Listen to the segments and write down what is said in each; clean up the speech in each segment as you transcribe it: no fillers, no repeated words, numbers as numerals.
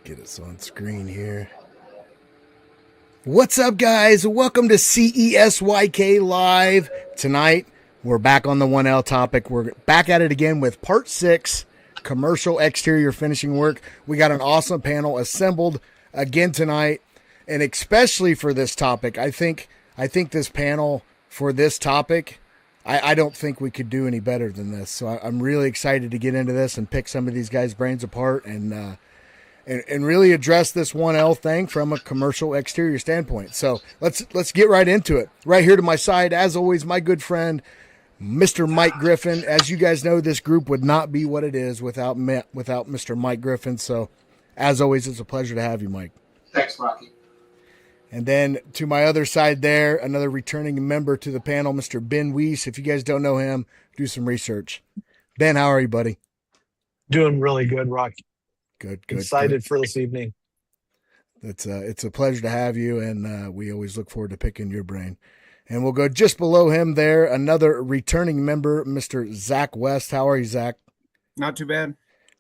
Get us on screen here. What's up, guys? Welcome to CESYK Live. Tonight, we're back on the 1L topic. We're back at it again with part 6, commercial exterior finishing work. We got an awesome panel assembled again tonight, and especially for this topic. I think this panel for this topic, I don't think we could do any better than this. So I'm really excited to get into this and pick some of these guys' brains apart and really address this 1L thing from a commercial exterior standpoint. So let's get right into it. Right here to my side, as always, my good friend, Mr. Mike Griffin. As you guys know, this group would not be what it is without Mr. Mike Griffin. So, as always, it's a pleasure to have you, Mike. Thanks, Rocky. And then to my other side there, another returning member to the panel, Mr. Ben Weiss. If you guys don't know him, do some research. Ben, how are you, buddy? Doing really good, Rocky. Good. Excited for this evening. It's a pleasure to have you, and we always look forward to picking your brain. And we'll go just below him there, another returning member, Mr. Zach West. How are you, Zach? Not too bad.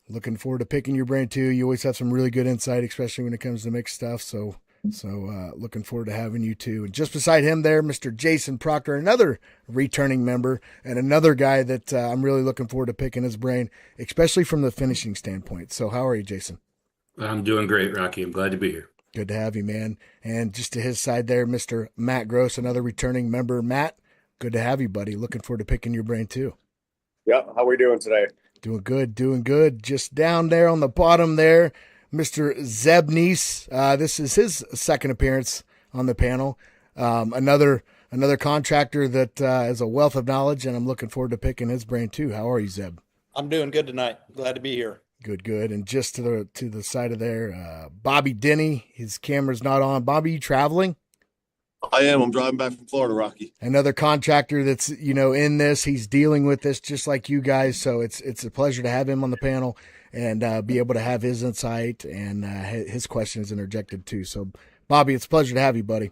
Looking forward to picking your brain too. You always have some really good insight, especially when it comes to mixed stuff. So looking forward to having you too. And just beside him there, Mr. Jason Proctor, another returning member and another guy that I'm really looking forward to picking his brain, especially from the finishing standpoint. So how are you, Jason? I'm doing great, Rocky. I'm glad to be here. Good to have you, man. And just to his side there, Mr. Matt Gross, another returning member. Matt, good to have you, buddy. Looking forward to picking your brain too. Yeah, how we doing today? Doing good. Just down there on the bottom there, Mr. Zeb Neese. This is his second appearance on the panel. Another contractor that has a wealth of knowledge, and I'm looking forward to picking his brain too. How are you, Zeb? I'm doing good tonight. Glad to be here. Good. And just to the side of there, Bobby Denny. His camera's not on. Bobby, you traveling? I am. I'm driving back from Florida, Rocky. Another contractor that's, in this. He's dealing with this just like you guys. So it's a pleasure to have him on the panel and be able to have his insight and his questions interjected too. So, Bobby, it's a pleasure to have you, buddy.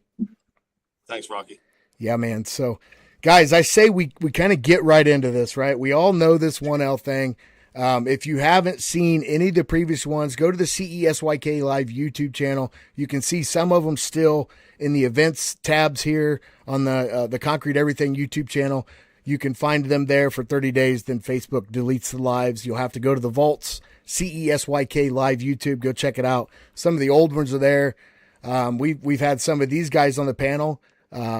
Thanks, Rocky. Yeah, man. So, guys, I say we kind of get right into this, right? We all know this 1L thing. If you haven't seen any of the previous ones, go to the CESYK Live YouTube channel. You can see some of them still in the events tabs here on the Concrete Everything YouTube channel. You can find them there for 30 days. Then Facebook deletes the lives. You'll have to go to the Vaults CESYK Live YouTube. Go check it out. Some of the old ones are there. We've had some of these guys on the panel.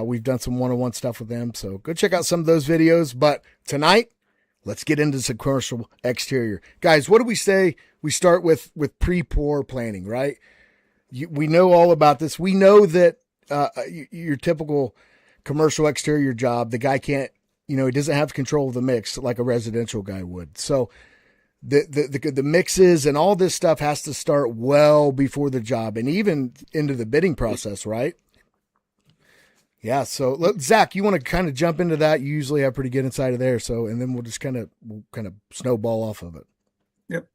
We've done some one-on-one stuff with them. So go check out some of those videos. But tonight, let's get into some commercial exterior. Guys, what do we say? We start with pre-pour planning, right? We know all about this. We know that your typical commercial exterior job, the guy can't, he doesn't have control of the mix like a residential guy would. So the mixes and all this stuff has to start well before the job and even into the bidding process, right? Yeah, so Zach, you want to kind of jump into that? You usually have pretty good insight of there, so and then we'll just kind of snowball off of it. Yep.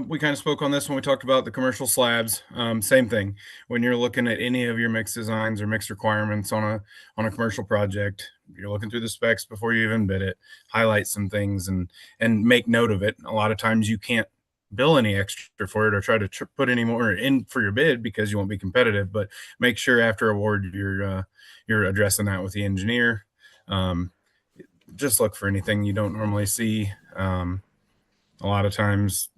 We kind of spoke on this when we talked about the commercial slabs. Same thing. When you're looking at any of your mix designs or mix requirements on a commercial project, you're looking through the specs before you even bid it. Highlight some things and make note of it. A lot of times you can't bill any extra for it or try to put any more in for your bid because you won't be competitive. But make sure after award you're addressing that with the engineer. Just look for anything you don't normally see. A lot of times,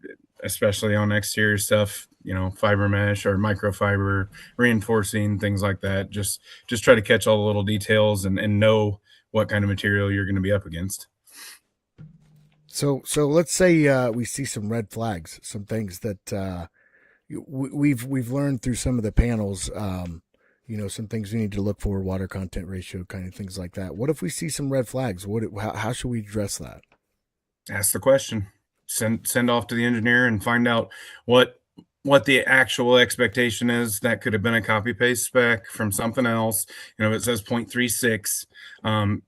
especially on exterior stuff, fiber mesh or microfiber, reinforcing, things like that. Just try to catch all the little details and know what kind of material you're going to be up against. So let's say we see some red flags, some things that we've learned through some of the panels. Some things we need to look for, water content ratio, kind of things like that. What if we see some red flags? How should we address that? Ask the question. Send off to the engineer and find out what the actual expectation is. That could have been a copy paste spec from something else. If it says 0.36,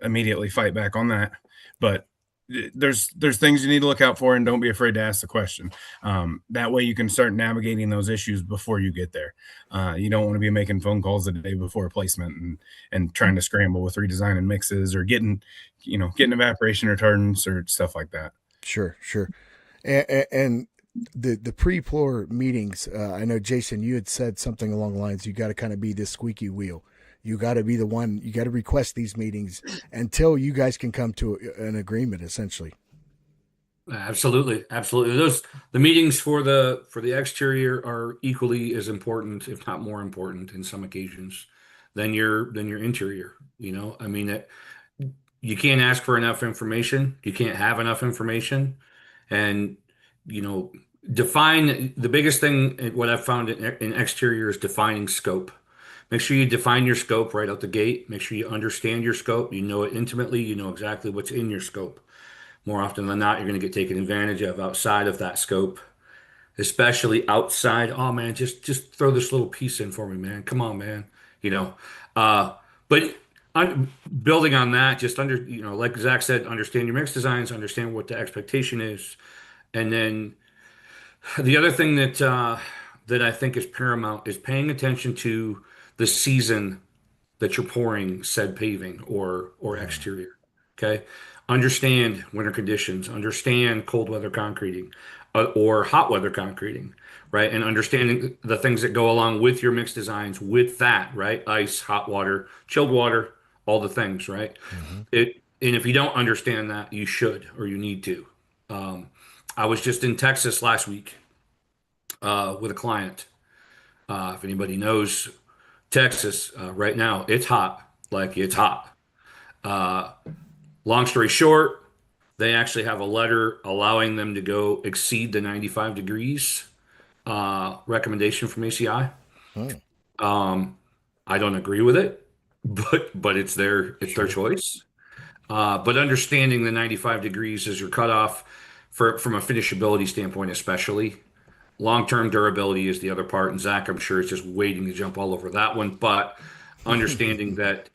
immediately fight back on that. But there's things you need to look out for, and don't be afraid to ask the question. That way you can start navigating those issues before you get there. You don't want to be making phone calls the day before a placement and trying to scramble with redesigning mixes or getting evaporation retardants or stuff like that. Sure. And the pre-pour meetings, I know, Jason, you had said something along the lines, you got to kind of be this squeaky wheel. You got to be the one, you got to request these meetings until you guys can come to an agreement, essentially. Absolutely, absolutely. The meetings for the exterior are equally as important, if not more important, in some occasions than your interior. I mean, you can't ask for enough information. You can't have enough information, and you know, define the biggest thing. What I've found in exterior is defining scope. Make sure you define your scope right out the gate. Make sure you understand your scope. You know it intimately. You know exactly what's in your scope. More often than not, you're going to get taken advantage of outside of that scope, especially outside. Oh man, just throw this little piece in for me, man. Come on, man. You know, but building on that, just like Zach said, understand your mix designs, understand what the expectation is, and then the other thing that I think is paramount is paying attention to the season that you're pouring said paving or exterior. Okay. Understand winter conditions, understand cold weather concreting, or hot weather concreting, right? And understanding the things that go along with your mix designs with that, right? Ice, hot water, chilled water, all the things, right? And if you don't understand that, you should or you need to. Um, I was just in Texas last week with a client. If anybody knows Texas right now, it's hot. Like it's hot. Uh, Long story short, they actually have a letter allowing them to go exceed the 95 degrees recommendation from ACI. Oh, I don't agree with it, but it's their choice. But understanding the 95 degrees is your cutoff from a finishability standpoint, especially. Long-term durability is the other part, and Zach, I'm sure, is just waiting to jump all over that one. But understanding that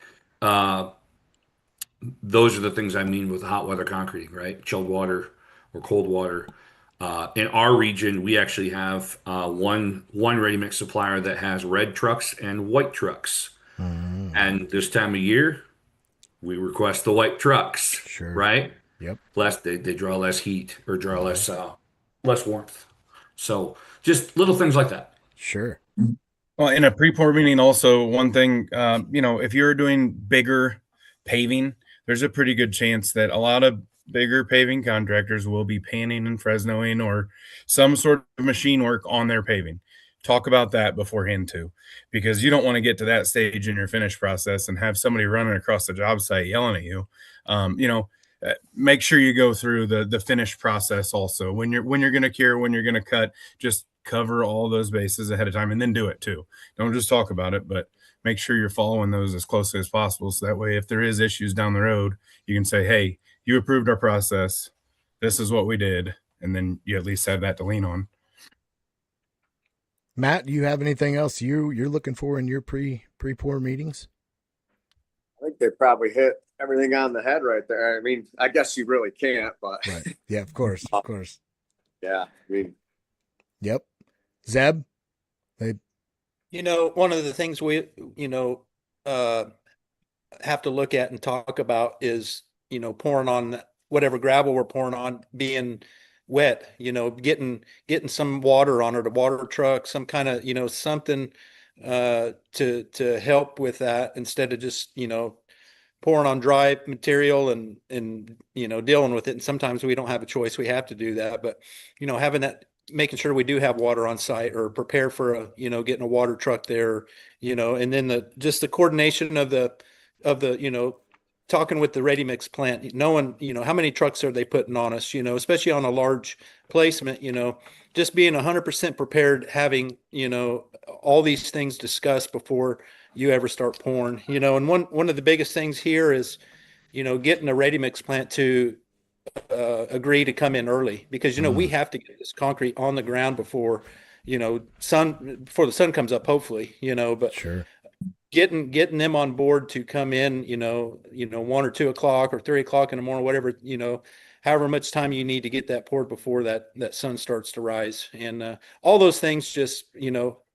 those are the things I mean with hot weather concreting, right? Chilled water or cold water. In our region, we actually have one ready mix supplier that has red trucks and white trucks. And this time of year, we request the white trucks, sure. right? Yep. They draw less heat or draw less warmth. So just little things like that. Sure. Well, in a pre-pour meeting, also one thing, if you're doing bigger paving, there's a pretty good chance that a lot of bigger paving contractors will be panning and Fresnoing or some sort of machine work on their paving. Talk about that beforehand too, because you don't want to get to that stage in your finish process and have somebody running across the job site yelling at you. Make sure you go through the finish process also. When you're going to cure, when you're going to cut, just cover all those bases ahead of time and then do it too. Don't just talk about it, but make sure you're following those as closely as possible. So that way, if there is issues down the road, you can say, hey, you approved our process. This is what we did. And then you at least have that to lean on. Matt, do you have anything else you're looking for in your pre-pour meetings? I think they probably hit everything on the head right there. I mean, I guess you really can't, but Right. Yeah, of course. Of course. yeah, I mean, Yep. Zeb? One of the things we, have to look at and talk about is, pouring on whatever gravel we're pouring on being wet, getting some water on it, a water truck, some kind of, something to help with that instead of just, pouring on dry material and dealing with it. And sometimes we don't have a choice. We have to do that. But, having that, making sure we do have water on site or prepare for getting a water truck there, and then the coordination of the, talking with the ready mix plant, knowing, how many trucks are they putting on us, especially on a large placement, just being 100% prepared, having, all these things discussed before you ever start pouring, and one of the biggest things here is, getting a ready mix plant to agree to come in early because, we have to get this concrete on the ground before the sun comes up, hopefully, but Sure. getting them on board to come in, 1 or 2 o'clock or 3 o'clock in the morning, whatever, however much time you need to get that poured before that sun starts to rise. And all those things just,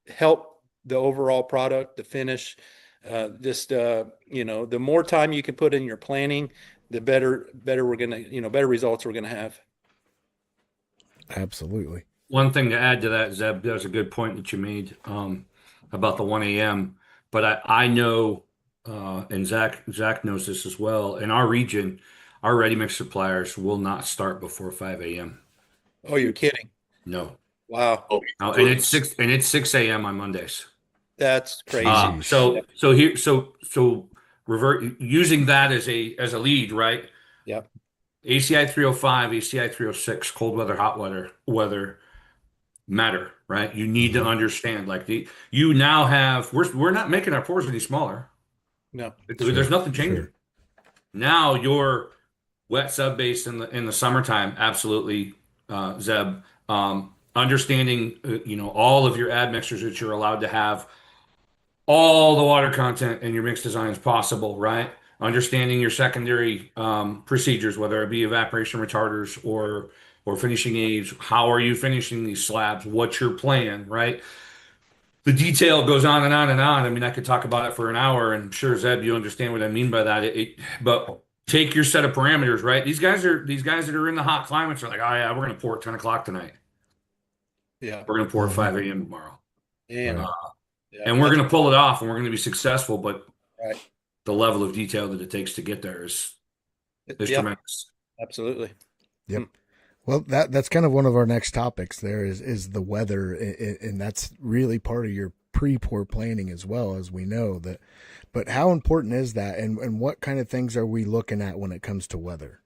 help the overall product, the finish, the more time you can put in your planning, the better we're going to, better results we're going to have. Absolutely. one thing to add to that, Zeb, that's a good point that you made about the 1 a.m. But I know, and Zach knows this as well. In our region, our ready mix suppliers will not start before 5 a.m. Oh, you're kidding. No. Wow. Oh, No, and it's 6 a.m. on Mondays. That's crazy. So revert using that as a lead, right? Yep. ACI 305, ACI 306, cold weather, hot weather matter, right? You need to understand like you now have we're not making our pores any smaller. No. There's nothing changing. Now your wet sub base in the summertime, absolutely, Zeb. Understanding all of your admixtures that you're allowed to have, all the water content in your mix design is possible, right? Understanding your secondary procedures, whether it be evaporation retarders or finishing aids. How are you finishing these slabs? What's your plan, right? The detail goes on and on and on. I mean, I could talk about it for an hour, and sure, Zeb, you understand what I mean by that. But take your set of parameters, right? These guys that are in the hot climates are like, oh yeah, we're gonna pour at 10 o'clock tonight. Yeah. We're gonna pour at 5 a.m. tomorrow. And, And we're going to pull it off and we're going to be successful, but Right. the level of detail that it takes to get there is tremendous. Absolutely. Well, that's kind of one of our next topics. There is the weather, and that's really part of your pre-pour planning as well, as we know that. But how important is that, and what kind of things are we looking at when it comes to weather?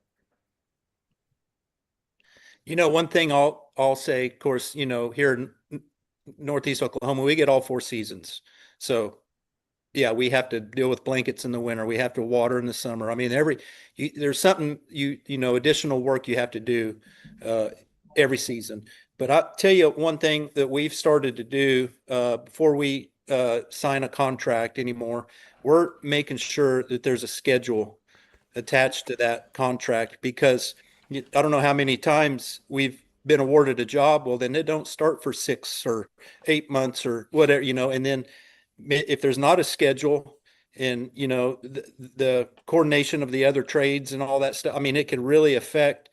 One thing I'll say, of course, here in Northeast Oklahoma, we get all 4 seasons. So yeah, we have to deal with blankets in the winter. We have to water in the summer. I mean, there's something additional work you have to do every season. But I'll tell you one thing that we've started to do before we sign a contract anymore. We're making sure that there's a schedule attached to that contract, because I don't know how many times we've been awarded a job. Well, then it don't start for 6 or 8 months or whatever, and then if there's not a schedule and, the coordination of the other trades and all that stuff, I mean, it can really affect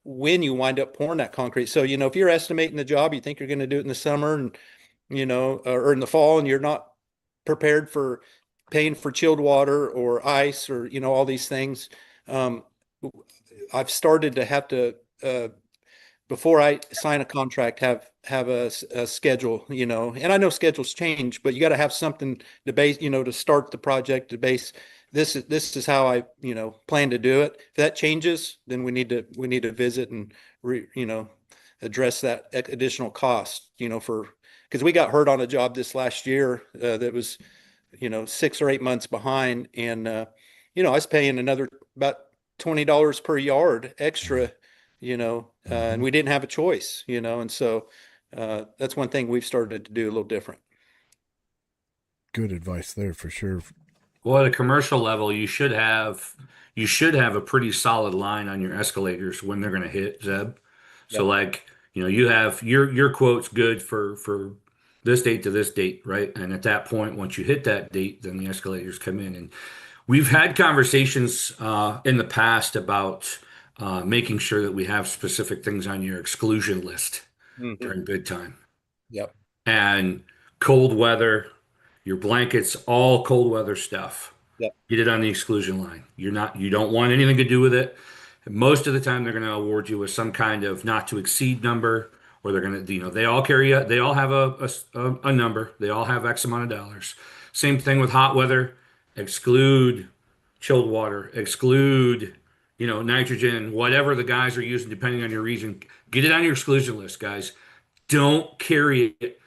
when you wind up pouring that concrete. So, if you're estimating the job, you think you're going to do it in the summer and, or in the fall, and you're not prepared for paying for chilled water or ice or, all these things. I've started to have to, before I sign a contract, have a schedule, and I know schedules change, but you got to have something to base, to start the project, to base. This is how I, plan to do it. If that changes, then we need to visit and address that additional cost, because we got hurt on a job this last year that was, 6 or 8 months behind, and I was paying another about $20 per yard extra, and we didn't have a choice, and so that's one thing we've started to do a little different. Good advice there for sure. Well, at a commercial level, you should have a pretty solid line on your escalators when they're going to hit, Zeb. So like, you have your quote's good for this date to this date, right? And at that point, once you hit that date, then the escalators come in. And we've had conversations in the past about making sure that we have specific things on your exclusion list during bid time. Yep. And cold weather, your blankets, all cold weather stuff. Yep. Get it on the exclusion line. You don't want anything to do with it. Most of the time they're going to award you with some kind of not to exceed number, or they're going to, they all have a number. They all have X amount of dollars. Same thing with hot weather. Exclude chilled water, exclude, nitrogen, whatever the guys are using, depending on your region. Get it on your exclusion list, guys. Don't carry it.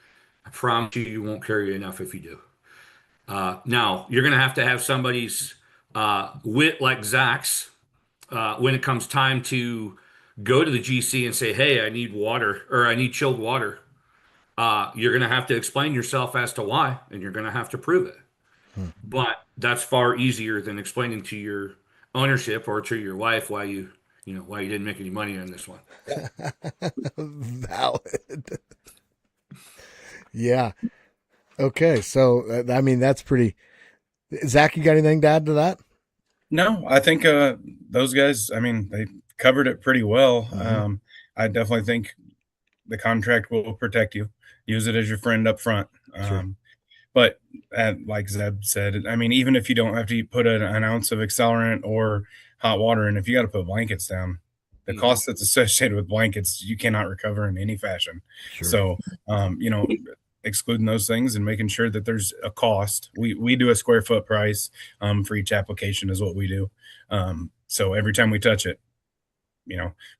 I promise you won't carry enough if you do. Now, you're going to have somebody's wit like Zach's when it comes time to go to the GC and say, hey, I need water, or I need chilled water. You're going to have to explain yourself as to why, and you're going to have to prove it. But that's far easier than explaining to your ownership or to your wife why you didn't make any money on this one. Valid. Yeah. Okay. So, I mean, that's pretty. Zach, you got anything to add to that? No, I think those guys, I mean, they covered it pretty well. I definitely think The contract will protect you. Use it as your friend up front. Sure. But like Zeb said, I mean, even if you don't have to put an ounce of accelerant or hot water in, if you got to put blankets down, the cost that's associated with blankets, you cannot recover in any fashion. Sure. So, excluding those things and making sure that there's a cost. We do a square foot price for each application is what we do. So every time we touch it,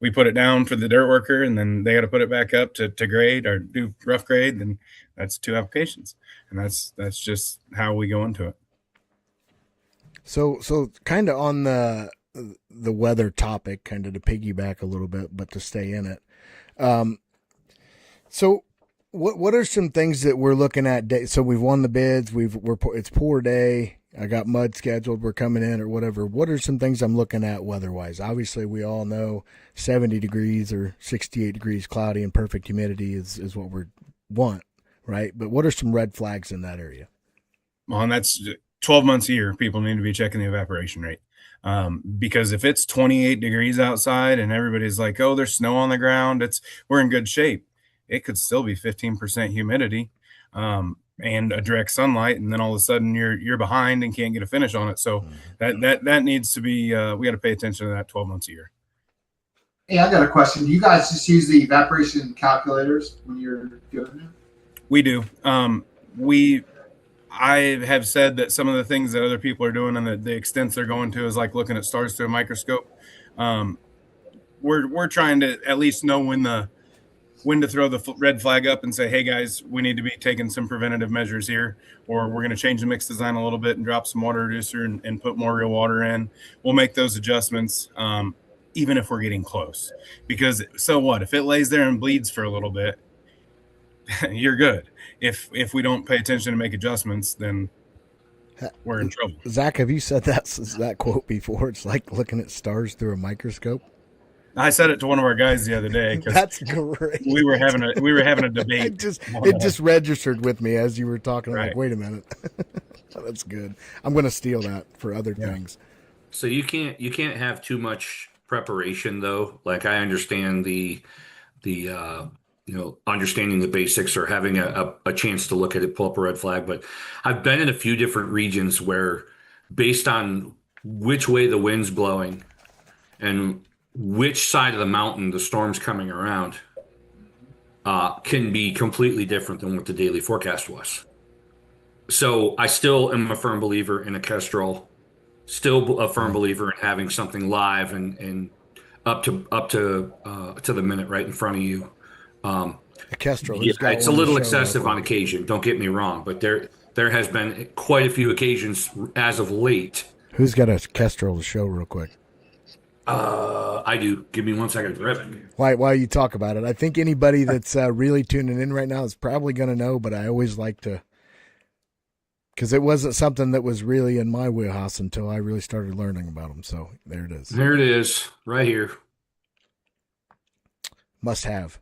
we put it down for the dirt worker, and then they got to put it back up to grade or do rough grade. Then that's 2 applications, and that's just how we go into it. So kind of on the weather topic, kind of to piggyback a little bit, but to stay in it. So what are some things that we're looking at? So we've won the bids. It's poor day. I got mud scheduled. We're coming in or whatever. What are some things I'm looking at weather-wise? Obviously, we all know 70 degrees or 68 degrees cloudy and perfect humidity is what we want, right? But what are some red flags in that area? Well, and that's 12 months a year. People need to be checking the evaporation rate. Because if it's 28 degrees outside and everybody's like, oh, there's snow on the ground, we're in good shape. It could still be 15% humidity. And a direct sunlight, and then all of a sudden you're behind and can't get a finish on it. So that needs to be we got to pay attention to that 12 months a year. Hey, I got a question. Do you guys just use the evaporation calculators when you're doing it? We do. I have said that some of the things that other people are doing and the extents they're going to is like looking at stars through a microscope. We're trying to at least know when to throw the red flag up and say, hey guys, we need to be taking some preventative measures here, or we're going to change the mix design a little bit and drop some water reducer and put more real water in. We'll make those adjustments, even if we're getting close, because so what, if it lays there and bleeds for a little bit, you're good. If we don't pay attention to make adjustments, then we're in trouble. Zach, have you said that quote before? It's like looking at stars through a microscope. I said it to one of our guys the other day. That's great. We were having a debate. it just registered with me as you were talking. Right. Like, wait a minute, that's good. I'm going to steal that for other things. So you can't have too much preparation though. Like I understand the understanding the basics or having a chance to look at it, pull up a red flag. But I've been in a few different regions where, based on which way the wind's blowing and which side of the mountain the storm's coming around, can be completely different than what the daily forecast was. So I still am a firm believer in a Kestrel, still a firm believer in having something live and up to the minute right in front of you. A Kestrel. Yeah, it's a little excessive on occasion. Don't get me wrong, but there has been quite a few occasions as of late. Who's got a Kestrel to show real quick? I do. Give me 1 second to grab it. While you talk about it, I think anybody that's really tuning in right now is probably going to know, but I always like to, because it wasn't something that was really in my wheelhouse until I really started learning about them. So there it is. There it is, right here. Must have.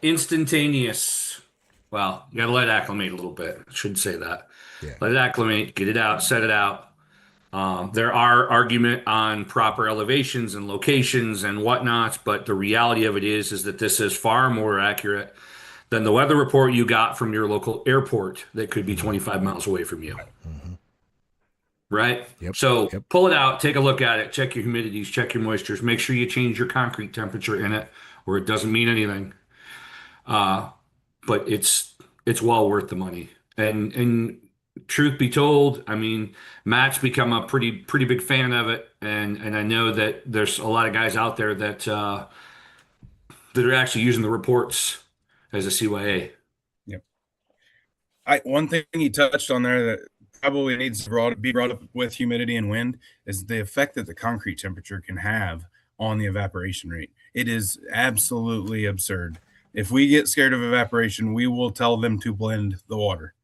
Instantaneous. Well, you got to let it acclimate a little bit. I shouldn't say that. Yeah. Let it acclimate, get it out, set it out. There are argument on proper elevations and locations and whatnot, but the reality of it is that this is far more accurate than the weather report you got from your local airport that could be 25 miles away from you. Mm-hmm. Right? Yep. So pull it out, take a look at it, check your humidities, check your moistures, make sure you change your concrete temperature in it, or it doesn't mean anything. But it's well worth the money. And truth be told, I mean, Matt's become a pretty big fan of it, and I know that there's a lot of guys out there that are actually using the reports as a CYA. Yep. One thing he touched on there that probably needs to be brought up with humidity and wind is the effect that the concrete temperature can have on the evaporation rate. It is absolutely absurd. If we get scared of evaporation, we will tell them to blend the water.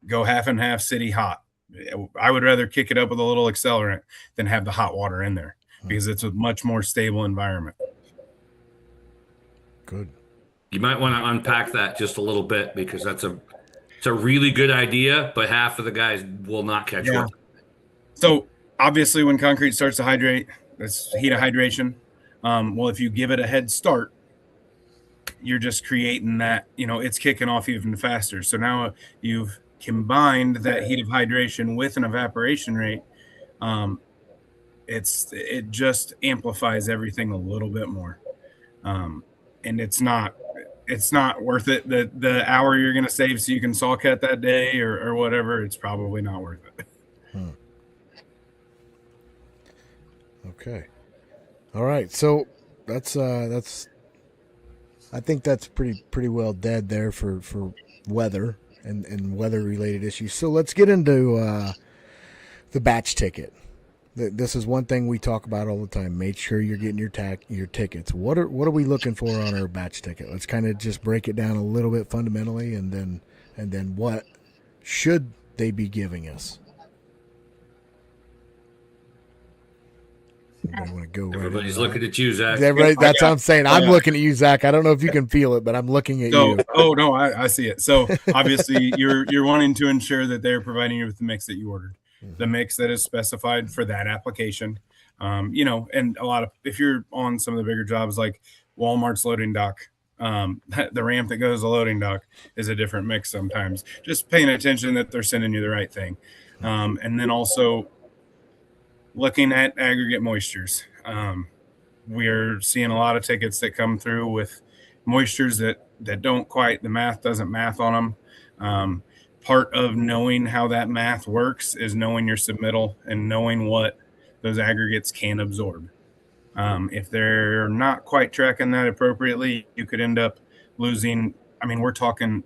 Go half and half city hot. I would rather kick it up with a little accelerant than have the hot water in there because it's a much more stable environment. Good. You might want to unpack that just a little bit because it's a really good idea, but half of the guys will not catch it. So obviously when concrete starts to hydrate, that's heat of hydration. Well, if you give it a head start, you're just creating that, it's kicking off even faster. So now you've combined that heat of hydration with an evaporation rate. It just amplifies everything a little bit more. And it's not worth it. The hour you're going to save so you can saw cut that day or whatever, it's probably not worth it. Okay. All right. So that's I think that's pretty well dead there for weather and weather related issues. So let's get into the batch ticket. This is one thing we talk about all the time. Make sure you're getting your tickets. What are we looking for on our batch ticket? Let's kind of just break it down a little bit fundamentally, and then what should they be giving us? Anybody want to go? Everybody's looking at you, Zach. Right, that's what I'm saying. I'm looking at you, Zach. I don't know if you can feel it, but I'm looking at you. Oh no, I see it. So obviously you're wanting to ensure that they're providing you with the mix that you ordered, the mix that is specified for that application. And a lot of, if you're on some of the bigger jobs like Walmart's loading dock, the ramp that goes to loading dock is a different mix sometimes. Just paying attention that they're sending you the right thing. And then also looking at aggregate moistures. We're seeing a lot of tickets that come through with moistures that don't quite, the math doesn't math on them. Part of knowing how that math works is knowing your submittal and knowing what those aggregates can absorb. If they're not quite tracking that appropriately, you could end up losing, we're talking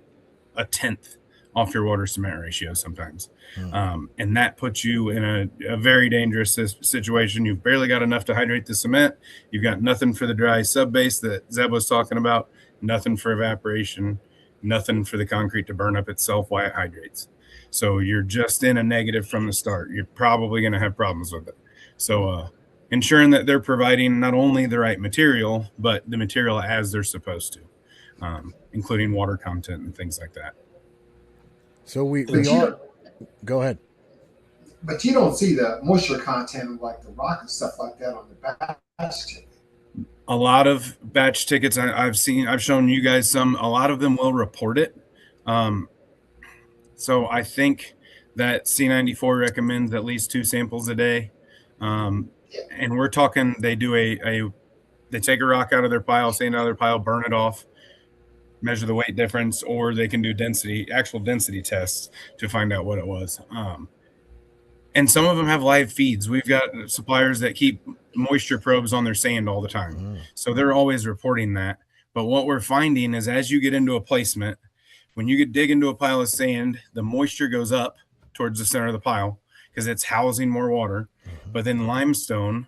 a tenth off your water cement ratio sometimes. And that puts you in a very dangerous situation. You've barely got enough to hydrate the cement. You've got nothing for the dry sub base that Zeb was talking about, nothing for evaporation, nothing for the concrete to burn up itself while it hydrates. So you're just in a negative from the start. You're probably going to have problems with it. So ensuring that they're providing not only the right material, but the material as they're supposed to, including water content and things like that. So we are. Go ahead. But you don't see the moisture content like the rock and stuff like that on the batch ticket. A lot of batch tickets I've shown you guys some. A lot of them will report it. So I think that C94 recommends at least 2 samples a day. And we're talking, they do they take a rock out of their pile, sand out of their pile, burn it off, measure the weight difference, or they can do actual density tests to find out what it was. And some of them have live feeds. We've got suppliers that keep moisture probes on their sand all the time. So they're always reporting that. But what we're finding is as you get into a placement, when you dig into a pile of sand, the moisture goes up towards the center of the pile because it's housing more water. But then limestone,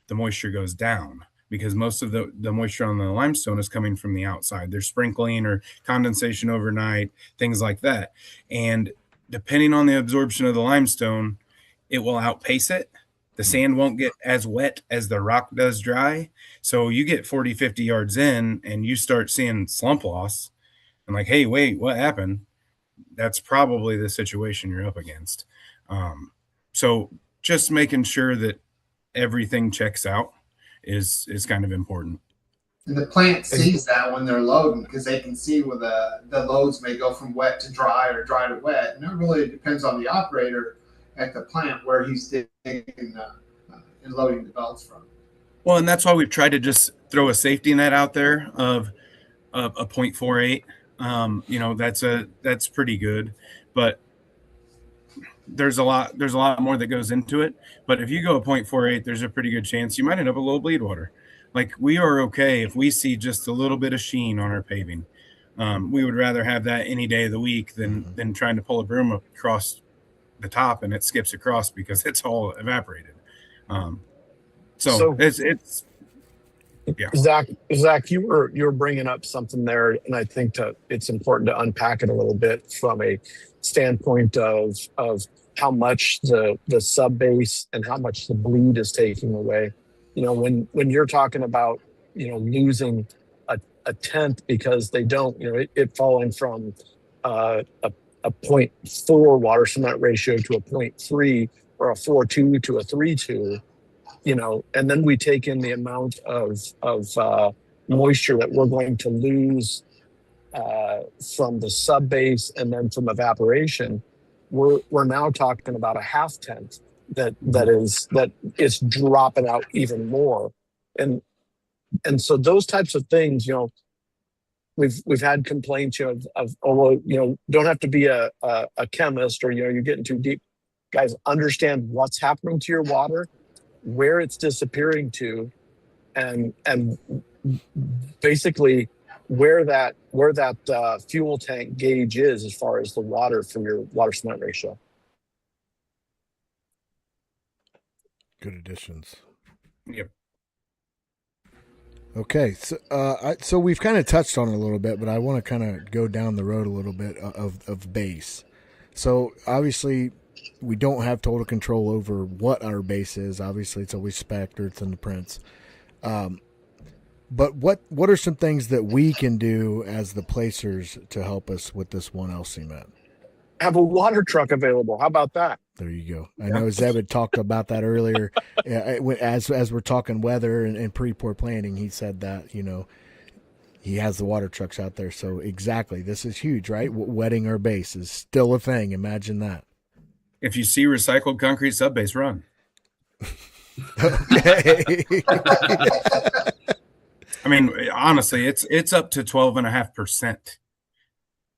the moisture goes down because most of the moisture on the limestone is coming from the outside. There's sprinkling or condensation overnight, things like that. And depending on the absorption of the limestone, it will outpace it. The sand won't get as wet as the rock does dry. So you get 40, 50 yards in and you start seeing slump loss. And like, hey, wait, what happened? That's probably the situation you're up against. So just making sure that everything checks out is kind of important. And the plant sees that when they're loading because they can see where the loads may go from wet to dry or dry to wet. And it really depends on the operator at the plant where he's digging and loading the belts from. Well, and that's why we've tried to just throw a safety net out there of a 0.48. That's pretty good, but there's a lot more that goes into it. But if you go a 0.48, there's a pretty good chance you might end up with a little bleed water. Like we are okay if we see just a little bit of sheen on our paving. We would rather have that any day of the week than trying to pull a broom across the top and it skips across because it's all evaporated. So it's yeah. Zach, you were bringing up something there, and I think it's important to unpack it a little bit from a standpoint of how much the sub base and how much the bleed is taking away. When you're talking about losing a tenth because they don't it falling from a 0.4 water cement ratio to a 0.3 or a 4.2 to a 3.2. and then we take in the amount of moisture that we're going to lose from the sub base and then from evaporation. We're now talking about a half tenth that is dropping out even more, and so those types of things, we've had complaints of oh, well, don't have to be a chemist, or you're getting too deep. Guys, understand what's happening to your water, where it's disappearing to, and basically where that fuel tank gauge is as far as the water for your water cement ratio. Good additions. Yep. Okay, so we've kind of touched on it a little bit, but I want to kind of go down the road a little bit of base. So obviously, we don't have total control over what our base is. Obviously, it's always spec'd or it's in the prints. But what are some things that we can do as the placers to help us with this 1L cement? Have a water truck available. How about that? There you go. I know Zeb had talked about that earlier. As we're talking weather and pre-pour planning, he said that, he has the water trucks out there. So exactly, this is huge, right? Wetting our base is still a thing. Imagine that. If you see recycled concrete subbase, run. Okay. I mean, honestly, it's up to 12.5%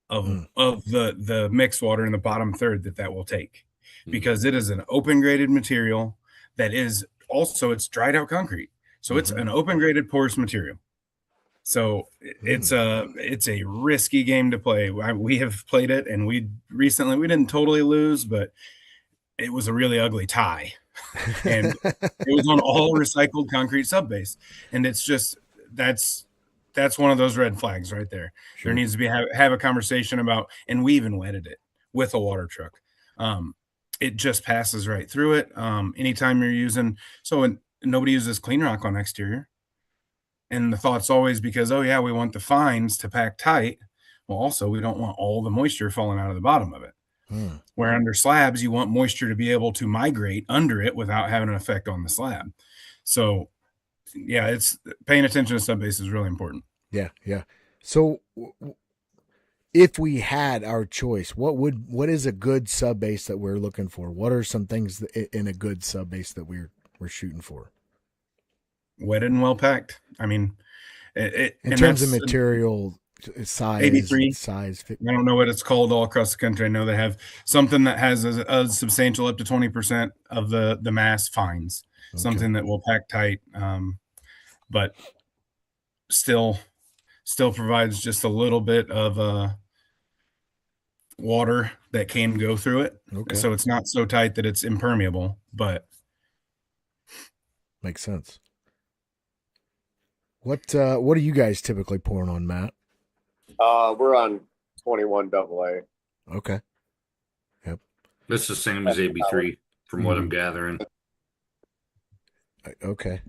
of the mixed water in the bottom third that will take, because it is an open graded material that is also, it's dried out concrete. So it's an open graded porous material. So it's a risky game to play. We have played it, and we didn't totally lose, but it was a really ugly tie. And it was on all recycled concrete subbase. And it's just, that's one of those red flags right there. Sure. There needs to be have a conversation about, and we even wetted it with a water truck. It just passes right through it. Anytime you're using, nobody uses clean rock on exterior. And the thought's always because, oh yeah, we want the fines to pack tight. Well, also we don't want all the moisture falling out of the bottom of it. Where under slabs, you want moisture to be able to migrate under it without having an effect on the slab. So yeah, it's paying attention to subbase is really important. Yeah. So if we had our choice, what is a good subbase that we're looking for? What are some things in a good subbase that we're shooting for? Wetted and well packed. I mean, in terms of material size, 83 size. I don't know what it's called all across the country. I know they have something that has a substantial up to 20% of the mass fines. Okay. Something that will pack tight, but still provides just a little bit of water that can go through it. Okay. So it's not so tight that it's impermeable, but makes sense. What are you guys typically pouring on, Matt? We're on 21 AA. Okay. Yep. That's the same as AB3 from what I'm gathering. Okay.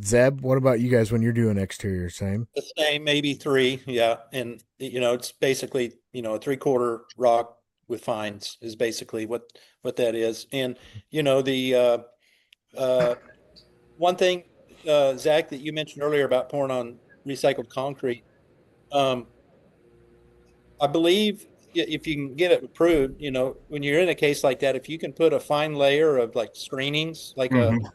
Zeb, what about you guys when you're doing exterior? Same? The same, AB3, yeah. And, it's basically, a 3/4 rock with fines is basically what that is. And, the one thing, Zach, that you mentioned earlier about pouring on recycled concrete, I believe if you can get it approved, when you're in a case like that, if you can put a fine layer of like screenings, like to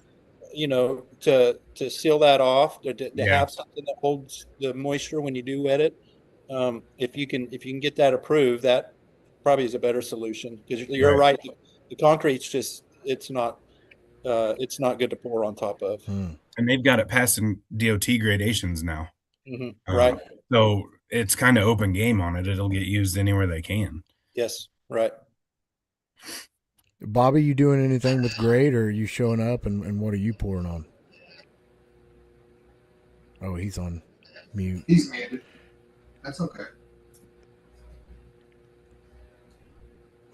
seal that off, to have something that holds the moisture when you do wet it. If you can get that approved, that probably is a better solution, because you're right. The concrete's just, it's not good to pour on top of. And they've got it passing DOT gradations now. Right. So it's kind of open game on it. It'll get used anywhere they can. Yes. Right. Bobby, you doing anything with grade, or are you showing up and what are you pouring on? Oh, he's on mute. He's muted. That's okay.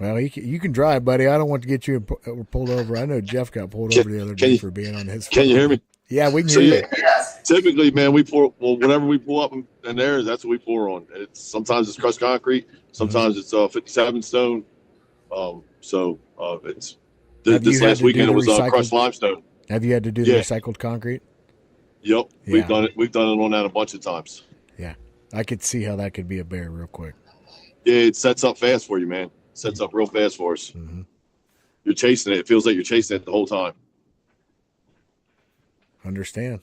Well, you can drive, buddy. I don't want to get you pulled over. I know Jeff got pulled over the other day for being on his phone. Can you hear me? Yeah, we can hear you. Typically, man, we pour, whenever we pull up in there, that's what we pour on. Sometimes it's crushed concrete, sometimes it's 57 stone. It's Have you This had last to do weekend the it was recycled- crushed limestone. Have you had to do the Yeah. recycled concrete? Yep, Yeah. we've done it. We've done it on that a bunch of times. I could see how that could be a bear real quick. Yeah, it sets up fast for you, man. Sets up real fast for us. Mm-hmm. You're chasing it. It feels like you're chasing it the whole time. Understand.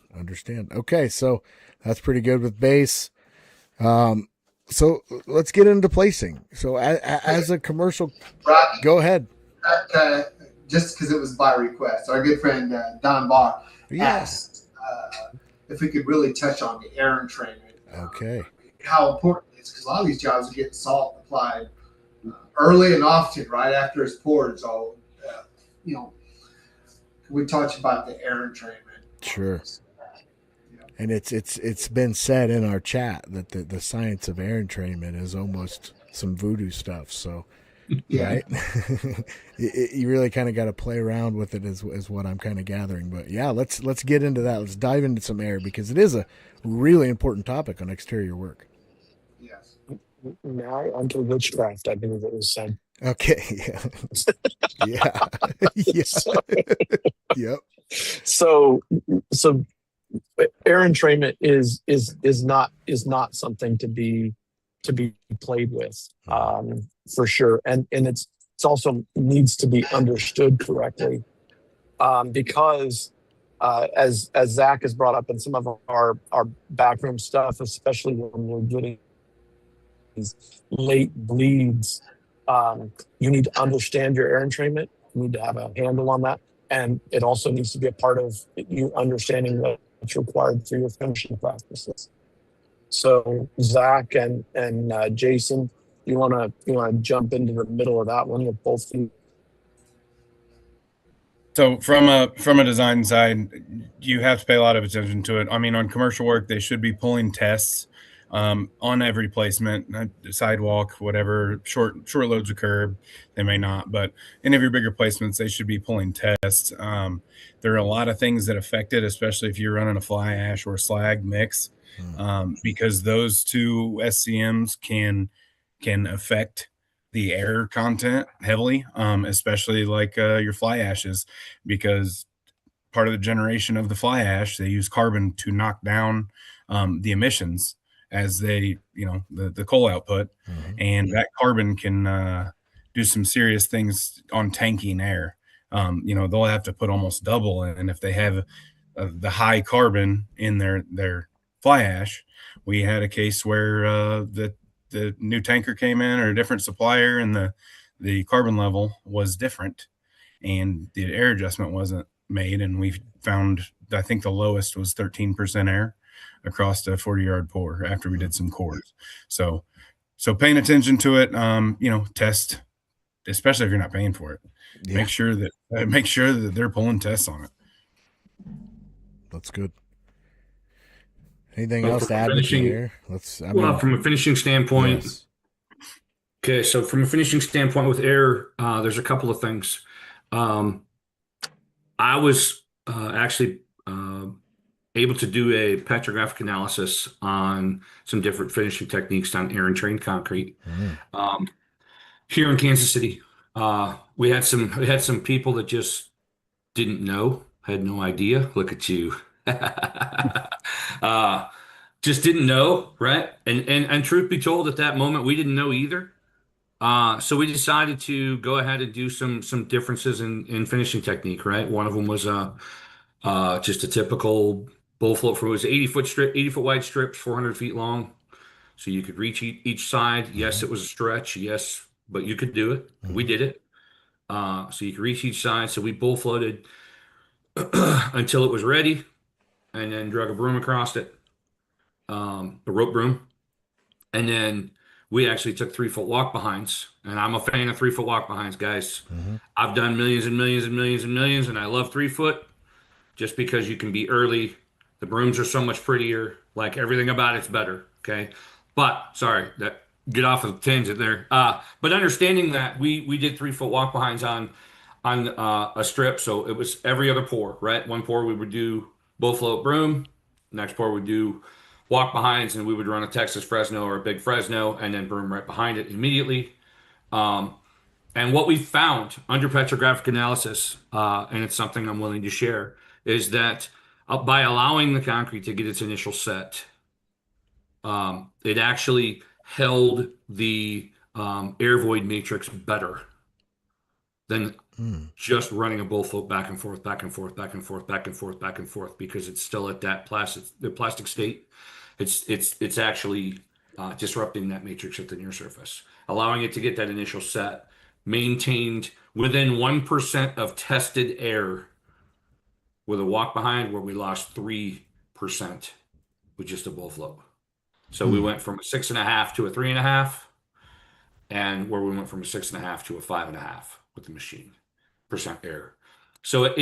Okay, so that's pretty good with base. So let's get into placing. So as a commercial, Rocky, go ahead. just because it was by request, our good friend Don Barr Yes. asked if we could really touch on the air entrainment. Okay. How important it is, because a lot of these jobs are getting salt applied early and often, right after it's poured. So, we talked about the air entrainment. Sure. And it's been said in our chat that the science of air entrainment is almost some voodoo stuff. So, Yeah. right? You really kind of got to play around with it, is what I'm kind of gathering. But yeah, let's get into that. Let's dive into some air, because it is a really important topic on exterior work. Yes. Now onto witchcraft, I believe it was said. Okay. Yeah. Yeah. Yep. So air entrainment is not something to be played with, for sure, and it's also needs to be understood correctly, because as Zach has brought up in some of our backroom stuff, especially when we're getting these late bleeds, you need to understand your air entrainment. You need to have a handle on that. And it also needs to be a part of you understanding what's required for your finishing practices. So Zach and Jason, you wanna jump into the middle of that one with both feet? So from a design side, you have to pay a lot of attention to it. I mean, on commercial work, they should be pulling tests on every placement, sidewalk, whatever, short loads of curb. They may not, but any of your bigger placements, they should be pulling tests. There are a lot of things that affect it, especially if you're running a fly ash or slag mix, because those two SCMs can affect the air content heavily, especially like your fly ashes, because part of the generation of the fly ash, they use carbon to knock down the emissions as they, the coal output, and that carbon can do some serious things on tanking air. They'll have to put almost double in if they have the high carbon in their fly ash. We had a case where the new tanker came in, or a different supplier, and the carbon level was different, and the air adjustment wasn't made, and we found, I think the lowest was 13% air across the 40-yard pour after we did some cores. So paying attention to it, test, especially if you're not paying for it. Yeah. Make sure that they're pulling tests on it. That's good. Anything Well, else from to add finishing- here? From a finishing standpoint, yes. okay, so from a finishing standpoint with air, there's a couple of things. I was actually able to do a petrographic analysis on some different finishing techniques on air and trained concrete. Here in Kansas City, we had some people that just didn't know, had no idea. Look at you. Just didn't know, right? And truth be told, at that moment, we didn't know either. So we decided to go ahead and do some differences in finishing technique, right? One of them was just a typical bull float. It was 80-foot wide strips, 400 feet long, so you could reach each side. Yes, it was a stretch. Yes, but you could do it. We did it. So you could reach each side. So we bull floated until it was ready, and then drug a broom across it, a rope broom, and then we actually took 3-foot walk behinds. And I'm a fan of 3-foot walk behinds, guys. I've done millions and millions and millions and millions, and I love 3-foot just because you can be early. The brooms are so much prettier. Like, everything about it's better. Okay. But sorry, that get off of the tangent there. But understanding that we did 3-foot walk behinds on a strip. So it was every other pour, right? One pour we would do bull float broom. Next pour we'd do walk behinds, and we would run a Texas Fresno or a big Fresno, and then broom right behind it immediately. And what we found under petrographic analysis, and it's something I'm willing to share, is that by allowing the concrete to get its initial set, it actually held the air void matrix better than just running a bull float back and forth, back and forth, back and forth, back and forth, back and forth, because it's still at that plastic state. It's actually disrupting that matrix at the near surface, allowing it to get that initial set maintained within 1% of tested air with a walk behind, where we lost 3% with just a bull float. So we went from a 6.5 to a 3.5, and where we went from a 6.5 to a 5.5 with the machine percent air. So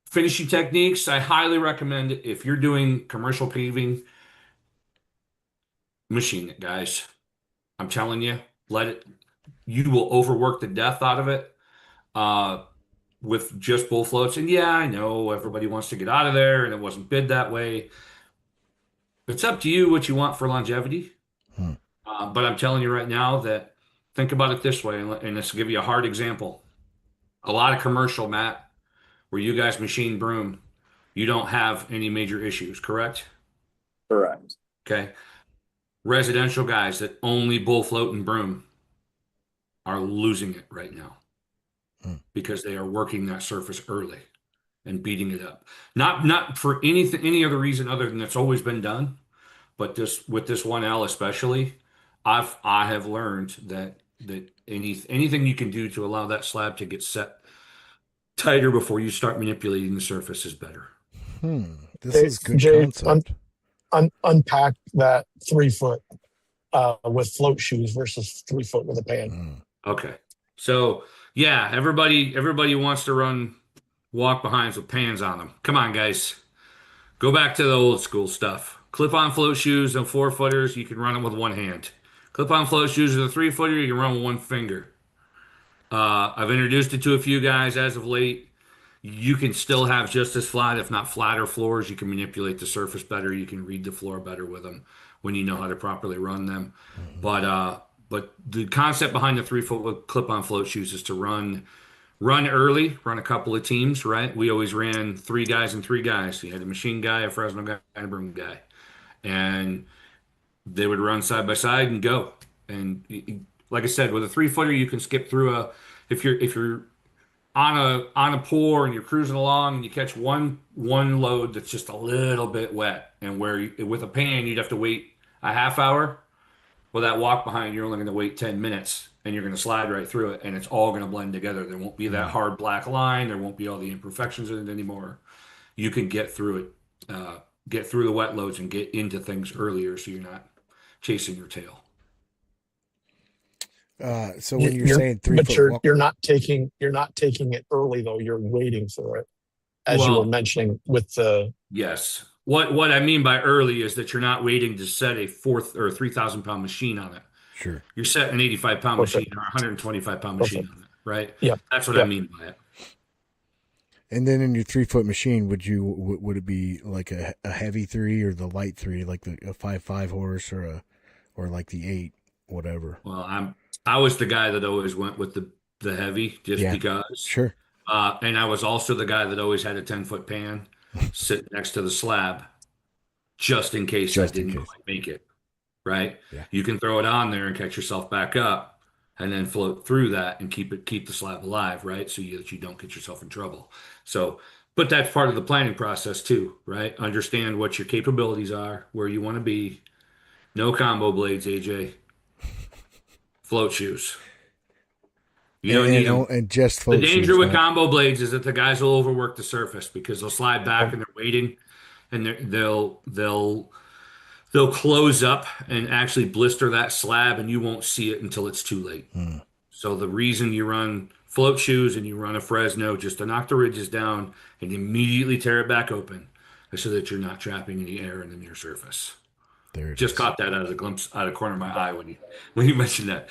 finishing techniques, I highly recommend it. If you're doing commercial paving, machine it, guys. I'm telling you, you will overwork the death out of it with just bull floats. And yeah, I know everybody wants to get out of there and it wasn't bid that way. It's up to you what you want for longevity. But I'm telling you right now that think about it this way, and let's give you a hard example. A lot of commercial, Matt, where you guys machine broom, you don't have any major issues, correct? Correct. Okay. Residential guys that only bull float and broom are losing it right now because they are working that surface early and beating it up. Not for any other reason other than it's always been done, but with this 1L especially, I have learned that anything you can do to allow that slab to get set tighter before you start manipulating the surface is better. This is good Jay, concept. Unpack that 3 foot with float shoes versus 3 foot with a pan. Okay. So yeah, everybody wants to run walk behinds with pans on them. Come on, guys. Go back to the old school stuff. Clip-on float shoes and 4-footers, you can run them with one hand. Clip-on float shoes with a 3-footer, you can run with one finger. I've introduced it to a few guys as of late. You can still have just as flat, if not flatter floors. You can manipulate the surface better. You can read the floor better with them when you know how to properly run them. But the concept behind the 3-foot with clip-on float shoes is to run early, run a couple of teams, right? We always ran 3 guys and 3 guys. You had a machine guy, a Fresno guy, and a broom guy. And they would run side by side and go. And like I said, with a 3-footer, you can skip through if you're on a pour and you're cruising along and you catch one load that's just a little bit wet, and with a pan you'd have to wait a half hour. Well, that walk behind, you're only going to wait 10 minutes and you're going to slide right through it, and it's all going to blend together. There won't be that hard black line. There won't be all the imperfections in it anymore. You can get through it, get through the wet loads and get into things earlier, so you're not chasing your tail. So when you're saying 3 but foot, you're not taking it early though. You're waiting for it, as you were mentioning with the. Yes. What I mean by early is that you're not waiting to set a 3,000 pound machine on it. Sure. You're setting an 85 pound machine or a 125 pound machine on it, right? Yeah. That's what I mean by it. And then in your 3-foot machine, would it be like a heavy 3 or the light 3, like a 5.5 horse or like the 8, whatever? Well, I was the guy that always went with the heavy just because. Sure. And I was also the guy that always had a 10-foot pan sit next to the slab just in case I didn't quite make it. Right? Yeah. You can throw it on there and catch yourself back up and then float through that and keep the slab alive, right? So that you don't get yourself in trouble. So, but that's part of the planning process too, right? Understand what your capabilities are, where you want to be. No combo blades, AJ. Float shoes. You don't need them. And just float The shoes, danger with right? combo blades is that the guys will overwork the surface because they'll slide back and they're waiting, and they'll close up and actually blister that slab, and you won't see it until it's too late. So the reason you run float shoes and you run a Fresno just to knock the ridges down and immediately tear it back open is so that you're not trapping any air in the near surface. Just caught that out of the corner of my eye when you mentioned that.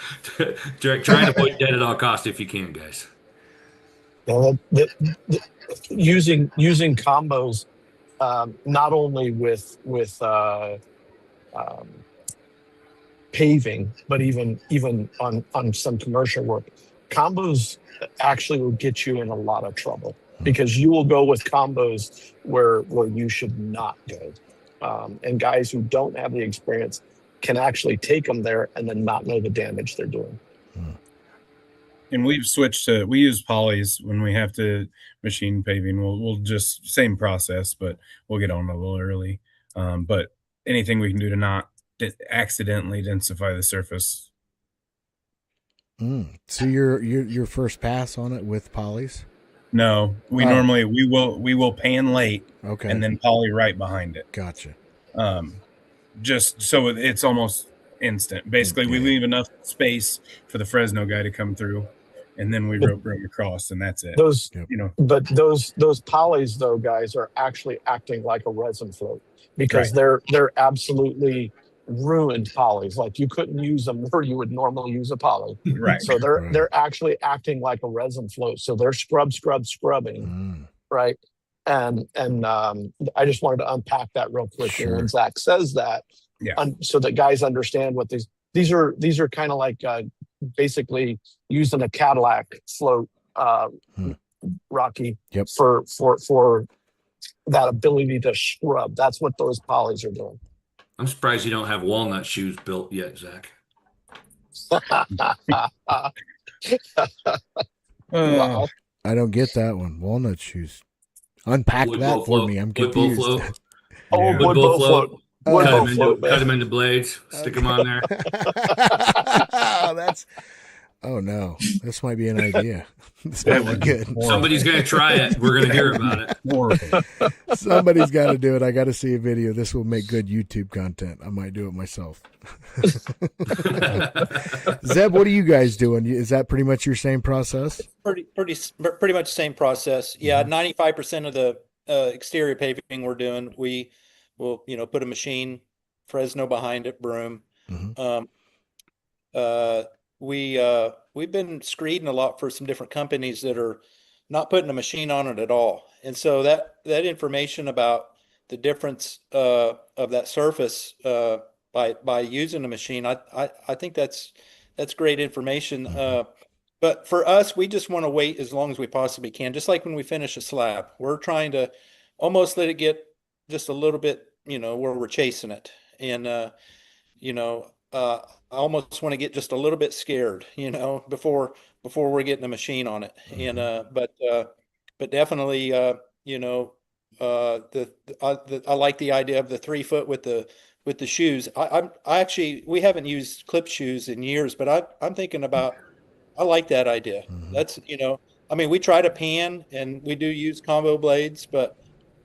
Trying to avoid dead at all costs if you can, guys. Well, using combos, not only with paving, but even on some commercial work, combos actually will get you in a lot of trouble because you will go with combos where you should not go. And guys who don't have the experience can actually take them there and then not know the damage they're doing. And we've switched to, we use polys when we have to machine paving. We'll just same process, but we'll get on a little early. But anything we can do to not accidentally densify the surface. So your first pass on it with polys? No, we normally we will pan late, Okay, and then poly right behind it. gotcha. Just so it's almost instant. Basically, we Okay. leave enough space for the Fresno guy to come through, and then we rope bring across, and that's it. Those, Yep. You know, but those polys though, guys, are actually acting like a resin float because they're absolutely ruined polys. Like you couldn't use them where you would normally use a poly. right? So Right. they're actually acting like a resin float. So they're scrubbing, right? And I just wanted to unpack that real quick. Sure. And when Zach says that, Yeah. so that guys understand what these are kind of like basically using a Cadillac float, Rocky, Yep. for that ability to scrub. That's what those polys are doing. I'm surprised you don't have walnut shoes built yet, Zach. Wow. I don't get that one. Walnut shoes. Unpack Wood that bow for float. me. I'm Wood bow confused. float. Oh, Yeah. wood bow float. Wood bow float, Cut man. them into blades. Stick them on there. That's. Oh no, this might be an idea. This might be good. Somebody's gonna try it. We're gonna hear about it. Horrible. Somebody's got to do it. I got to see a video. This will make good YouTube content. I might do it myself. Zeb, what are you guys doing? Is that pretty much your same process? Pretty much same process. Yeah, 95% of the exterior paving we're doing, we will, put a machine, Fresno behind it, broom. Mhm. We've been screeding a lot for some different companies that are not putting a machine on it at all. And so that information about the difference of that surface by using a machine, I think that's great information. But for us, we just want to wait as long as we possibly can. Just like when we finish a slab, we're trying to almost let it get just a little bit, where we're chasing it. And, I almost want to get just a little bit scared, before we're getting a machine on it. And, but definitely, I like the idea of the 3 foot with the shoes. I actually, we haven't used clip shoes in years, but I'm thinking about, I like that idea. That's, we try to pan and we do use combo blades, but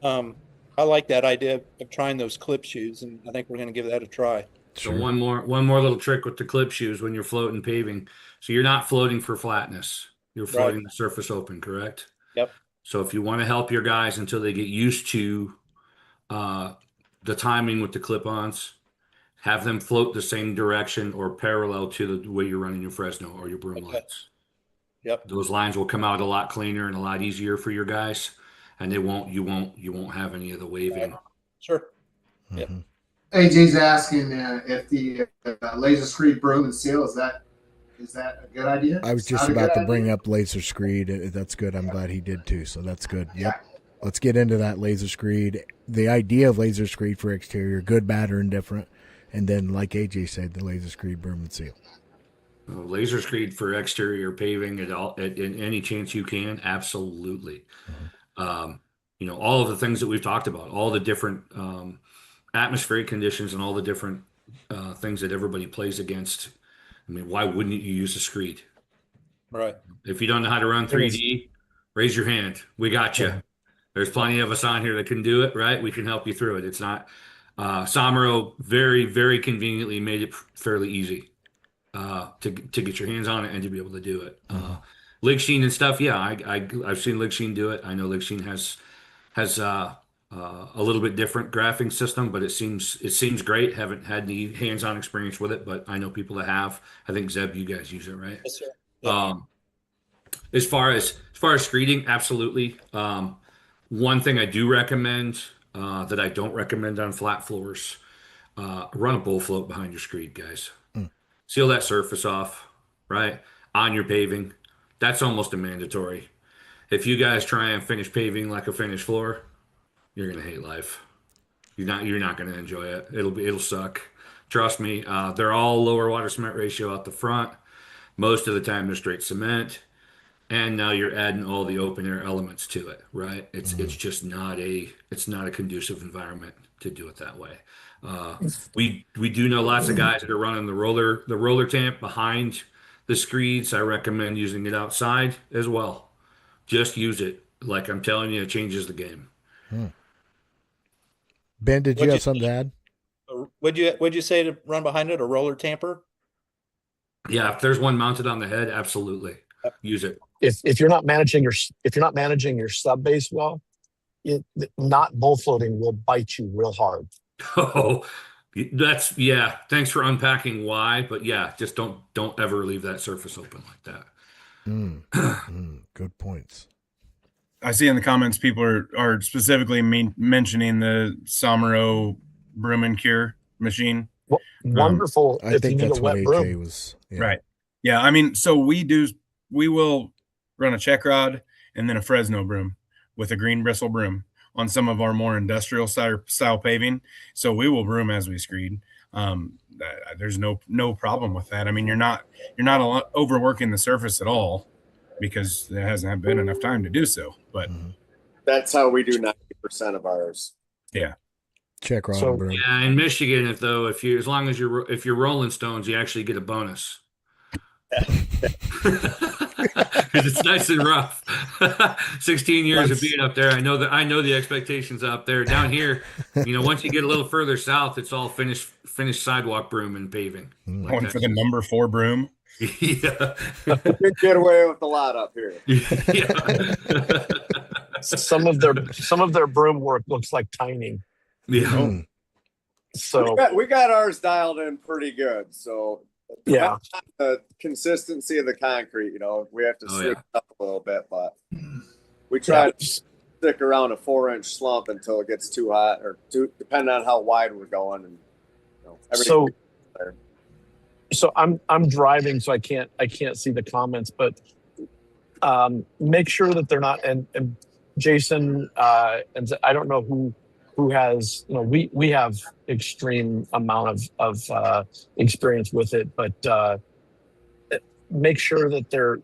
I like that idea of trying those clip shoes, and I think we're going to give that a try. So one more little trick with the clip shoes when you're floating paving. So you're not floating for flatness. You're floating the surface open, correct? Yep. So if you want to help your guys until they get used to the timing with the clip-ons, have them float the same direction or parallel to the way you're running your Fresno or your broom lines. Yep. Those lines will come out a lot cleaner and a lot easier for your guys, and you won't have any of the waving. Sure. Yep. AJ's asking if the laser screed broom and seal is that a good idea? I was It's not just a about good to idea? bring up laser screed. That's good. I'm glad he did too. So that's good. Yep. Let's get into that laser screed. The idea of laser screed for exterior, good, bad, or indifferent. And then, like AJ said, the laser screed broom and seal. Laser screed for exterior paving at any chance you can, absolutely. All of the things that we've talked about, all the different atmospheric conditions and all the different things that everybody plays against. I mean, why wouldn't you use a screed? Right. If you don't know how to run 3D, raise your hand. We got you. There's plenty of us on here that can do it, right? We can help you through it. It's not Somero very, very conveniently made it fairly easy to get your hands on it and to be able to do it. Ligsheen and stuff, yeah, I've seen Ligsheen do it. I know Ligsheen has a little bit different graphing system, but it seems great. Haven't had any hands-on experience with it, but I know people that have. I think Zeb, you guys use it, right? Yes, sir. Yeah. As far as screeding, absolutely. One thing I do recommend that I don't recommend on flat floors, run a bowl float behind your screed, guys. Seal that surface off, right? On your paving. That's almost a mandatory. If you guys try and finish paving like a finished floor, you're gonna hate life. You're not gonna enjoy it. It'll suck. Trust me. They're all lower water cement ratio out the front. Most of the time they're straight cement. And now you're adding all the open air elements to it, right? It's just not a conducive environment to do it that way. We do know lots of guys that are running the roller tamp behind the screeds. I recommend using it outside as well. Just use it. Like I'm telling you, it changes the game. Ben, did you What'd have you- something to add? Would you say to run behind it, a roller tamper? Yeah, if there's one mounted on the head, absolutely use it. If you're not managing your sub base well, not bull floating will bite you real hard. Oh, yeah. Thanks for unpacking why, but yeah, just don't ever leave that surface open like that. Good points. I see in the comments people are specifically mentioning the Somero broom and cure machine. Wonderful. I if think you need that's a what wet AJ broom. was. Yeah. Right. Yeah. I mean, so we will run a check rod and then a Fresno broom with a green bristle broom on some of our more industrial style paving. So we will broom as we screed. There's no problem with that. I mean, you're not overworking the surface at all because there hasn't been enough time to do so. But That's how we do 90% of ours. yeah. Check rod So- and broom. Yeah, in Michigan, as long as you're Rolling Stones, you actually get a bonus. Because it's nice and rough. 16 years of being up there, I know the expectations up there. Down here, once you get a little further south, it's all finished sidewalk broom and paving. Like Going for the number 4 broom. yeah. We get away with a lot up here. Yeah. Some of their broom work looks like tining. Yeah. So We got ours dialed in pretty good. So yeah, the consistency of the concrete, we have to Oh, switch yeah. up a little bit, but we try yeah. to stick around a 4-inch slump until it gets too hot or depending on how wide we're going. And everything. So I'm driving, so I can't see the comments, but make sure that they're not. And Jason, and I don't know who has, we have extreme amount of experience with it, but make sure that they're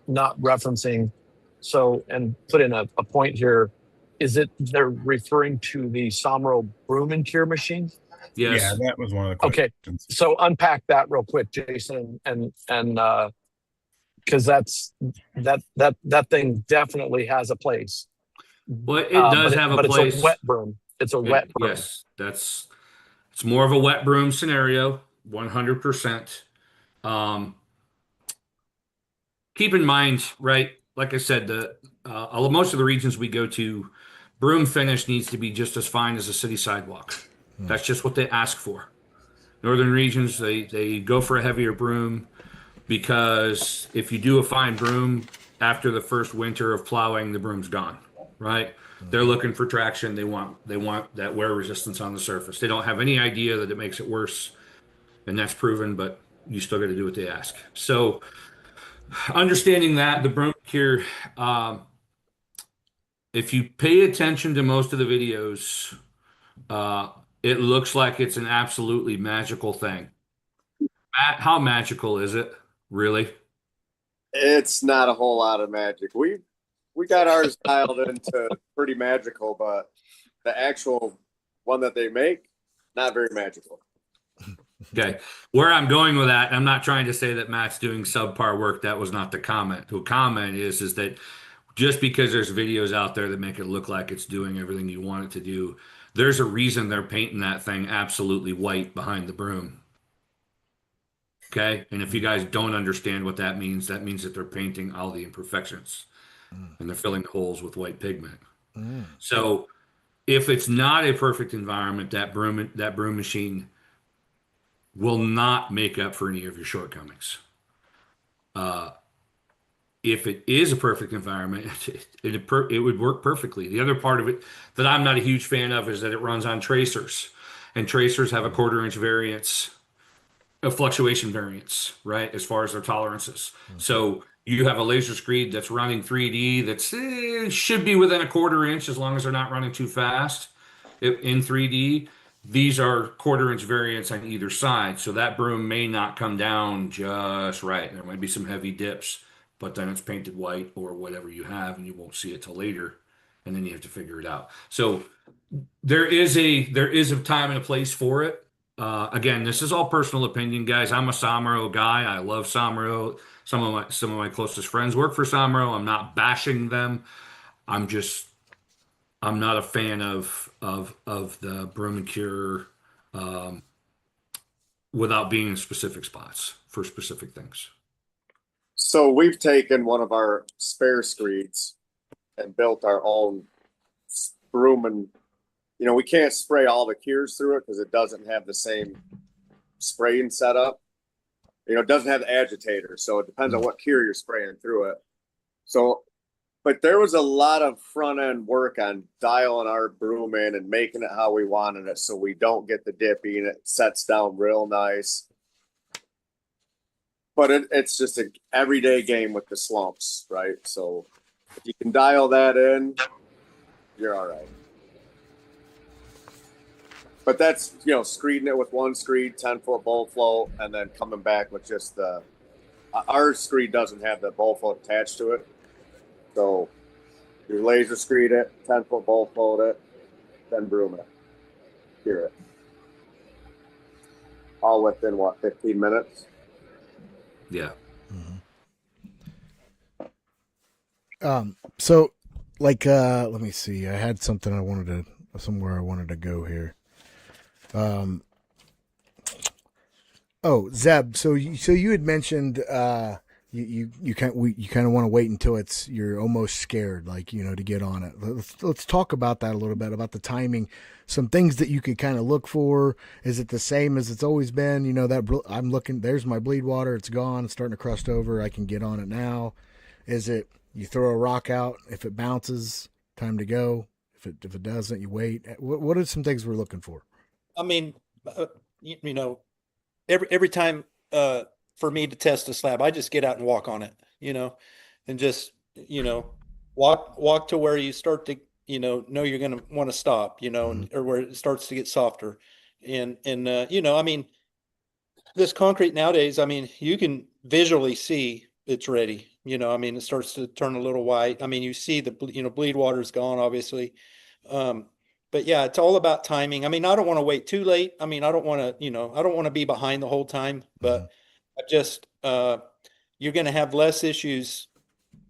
not referencing. So, and put in a point here. Is it they're referring to the Somero broom and cure machine? Yes. Yeah, that was one of the Okay. questions. So unpack that real quick, Jason, and because that thing definitely has a place. Well, it does have a place. It's a wet broom. It's a wet broom. Yes, it's more of a wet broom scenario, 100%. Keep in mind, right? Like I said, most of the regions we go to, broom finish needs to be just as fine as a city sidewalk. That's just what they ask for. Northern regions, they go for a heavier broom because if you do a fine broom after the first winter of plowing, the broom's gone, right? They're looking for traction. They want that wear resistance on the surface. They don't have any idea that it makes it worse, and that's proven, but you still got to do what they ask. So understanding that, the broom cure, if you pay attention to most of the videos, it looks like it's an absolutely magical thing. How magical is it, really? It's not a whole lot of magic. We got ours dialed into pretty magical, but the actual one that they make, not very magical. Okay. Where I'm going with that, I'm not trying to say that Matt's doing subpar work. That was not the comment. The comment is that just because there's videos out there that make it look like it's doing everything you want it to do, there's a reason they're painting that thing absolutely white behind the broom. Okay. And if you guys don't understand what that means that they're painting all the imperfections and they're filling the holes with white pigment. So if it's not a perfect environment, that broom machine will not make up for any of your shortcomings. If it is a perfect environment, it would work perfectly. The other part of it that I'm not a huge fan of is that it runs on tracers, and tracers have a 1/4 inch variance, a fluctuation variance, right, as far as their tolerances. So you have a laser screed that's running 3D that's should be within a quarter inch as long as they're not running too fast in 3D. These are quarter inch variants on either side, so that broom may not come down just right. There might be some heavy dips, but then it's painted white or whatever you have, and you won't see it till later, and then you have to figure it out. So there is a time and a place for it. Again, this is all personal opinion, guys. I'm a Somero guy. I love Somero. Some of my closest friends work for Somero. I'm not bashing them. I'm not a fan of the Broom and Cure without being in specific spots for specific things. So we've taken one of our spare screeds and built our own broom, and we can't spray all the cures through it because it doesn't have the same spraying setup. It doesn't have the agitator, so it depends on what cure you're spraying through it. So, but there was a lot of front end work on dialing our broom in and making it how we wanted it, so we don't get the dippy and it sets down real nice. But it's just an everyday game with the slumps, right? So if you can dial that in, you're all right. But that's, screeding it with one screed, 10-foot bowl float, and then coming back with just our screed doesn't have the bowl float attached to it. So you laser screed it, 10-foot bowl float it, then broom it, cure it. All within, 15 minutes? Yeah. So like, let me see. I had something somewhere I wanted to go here. Zeb, so you had mentioned you kind of want to wait until you're almost scared, like, to get on it. Let's talk about that a little bit, about the timing, some things that you could kind of look for. Is it the same as it's always been? That I'm looking, there's my bleed water, it's gone, it's starting to crust over, I can get on it now. Is it you throw a rock out, if it bounces, time to go. If it doesn't, you wait. What are some things we're looking for? I mean, every time for me to test a slab, I just get out and walk on it, and just, walk to where you start to, know you're going to want to stop, or where it starts to get softer. And I mean, this concrete nowadays, I mean, you can visually see it's ready, I mean, it starts to turn a little white. I mean, you see the, bleed water's gone, obviously. But yeah, it's all about timing. I mean, I don't want to wait too late. I mean, I don't want to, I don't want to be behind the whole time, but I just, you're going to have less issues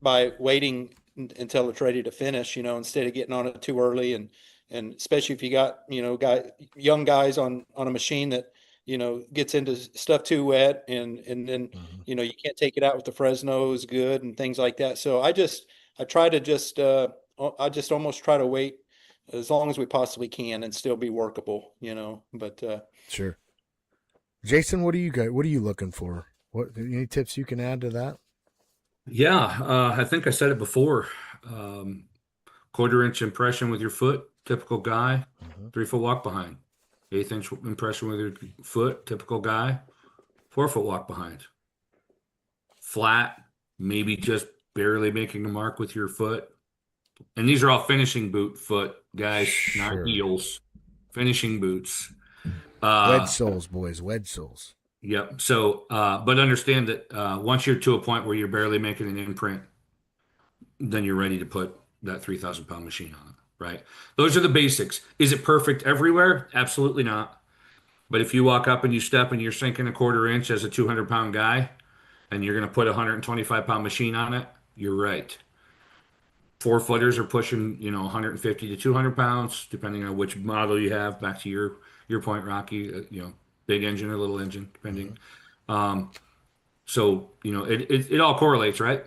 by waiting until it's ready to finish, instead of getting on it too early. And especially if you got, young guys on a machine that, gets into stuff too wet and then, you can't take it out with the Fresnos good and things like that. So I almost try to wait as long as we possibly can and still be workable, but sure. Jason, what are you looking for? Any tips you can add to that? Yeah. I think I said it before. Quarter inch impression with your foot, typical guy, 3-foot walk behind. 1/8 inch impression with your foot, typical guy, 4-foot walk behind. Flat, maybe just barely making a mark with your foot. And these are all finishing boot foot, guys, not heels. Finishing boots. Wedge soles, boys, wedge soles. Yep. So, but understand that once you're to a point where you're barely making an imprint, then you're ready to put that 3,000-pound machine on it, right? Those are the basics. Is it perfect everywhere? Absolutely not. But if you walk up and you step and you're sinking a 1/4 inch as a 200-pound guy, and you're going to put a 125-pound machine on it, you're right. 4-footers are pushing, 150 to 200 pounds, depending on which model you have. Back to your point, Rocky, big engine or little engine, depending. So, it all correlates, right?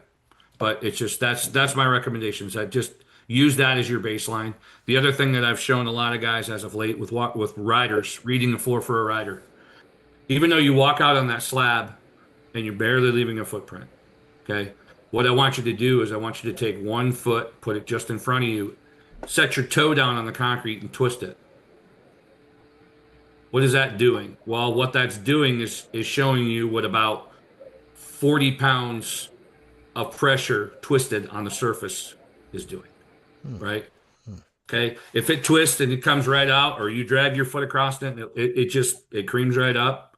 But it's just, that's my recommendations. I just use that as your baseline. The other thing that I've shown a lot of guys as of late with riders, reading the floor for a rider, even though you walk out on that slab and you're barely leaving a footprint, okay? What I want you to do is I want you to take 1 foot, put it just in front of you, set your toe down on the concrete and twist it. What is that doing? Well, what that's doing is showing you what about 40 pounds of pressure twisted on the surface is doing, right? Okay. If it twists and it comes right out, or you drag your foot across it, and it creams right up.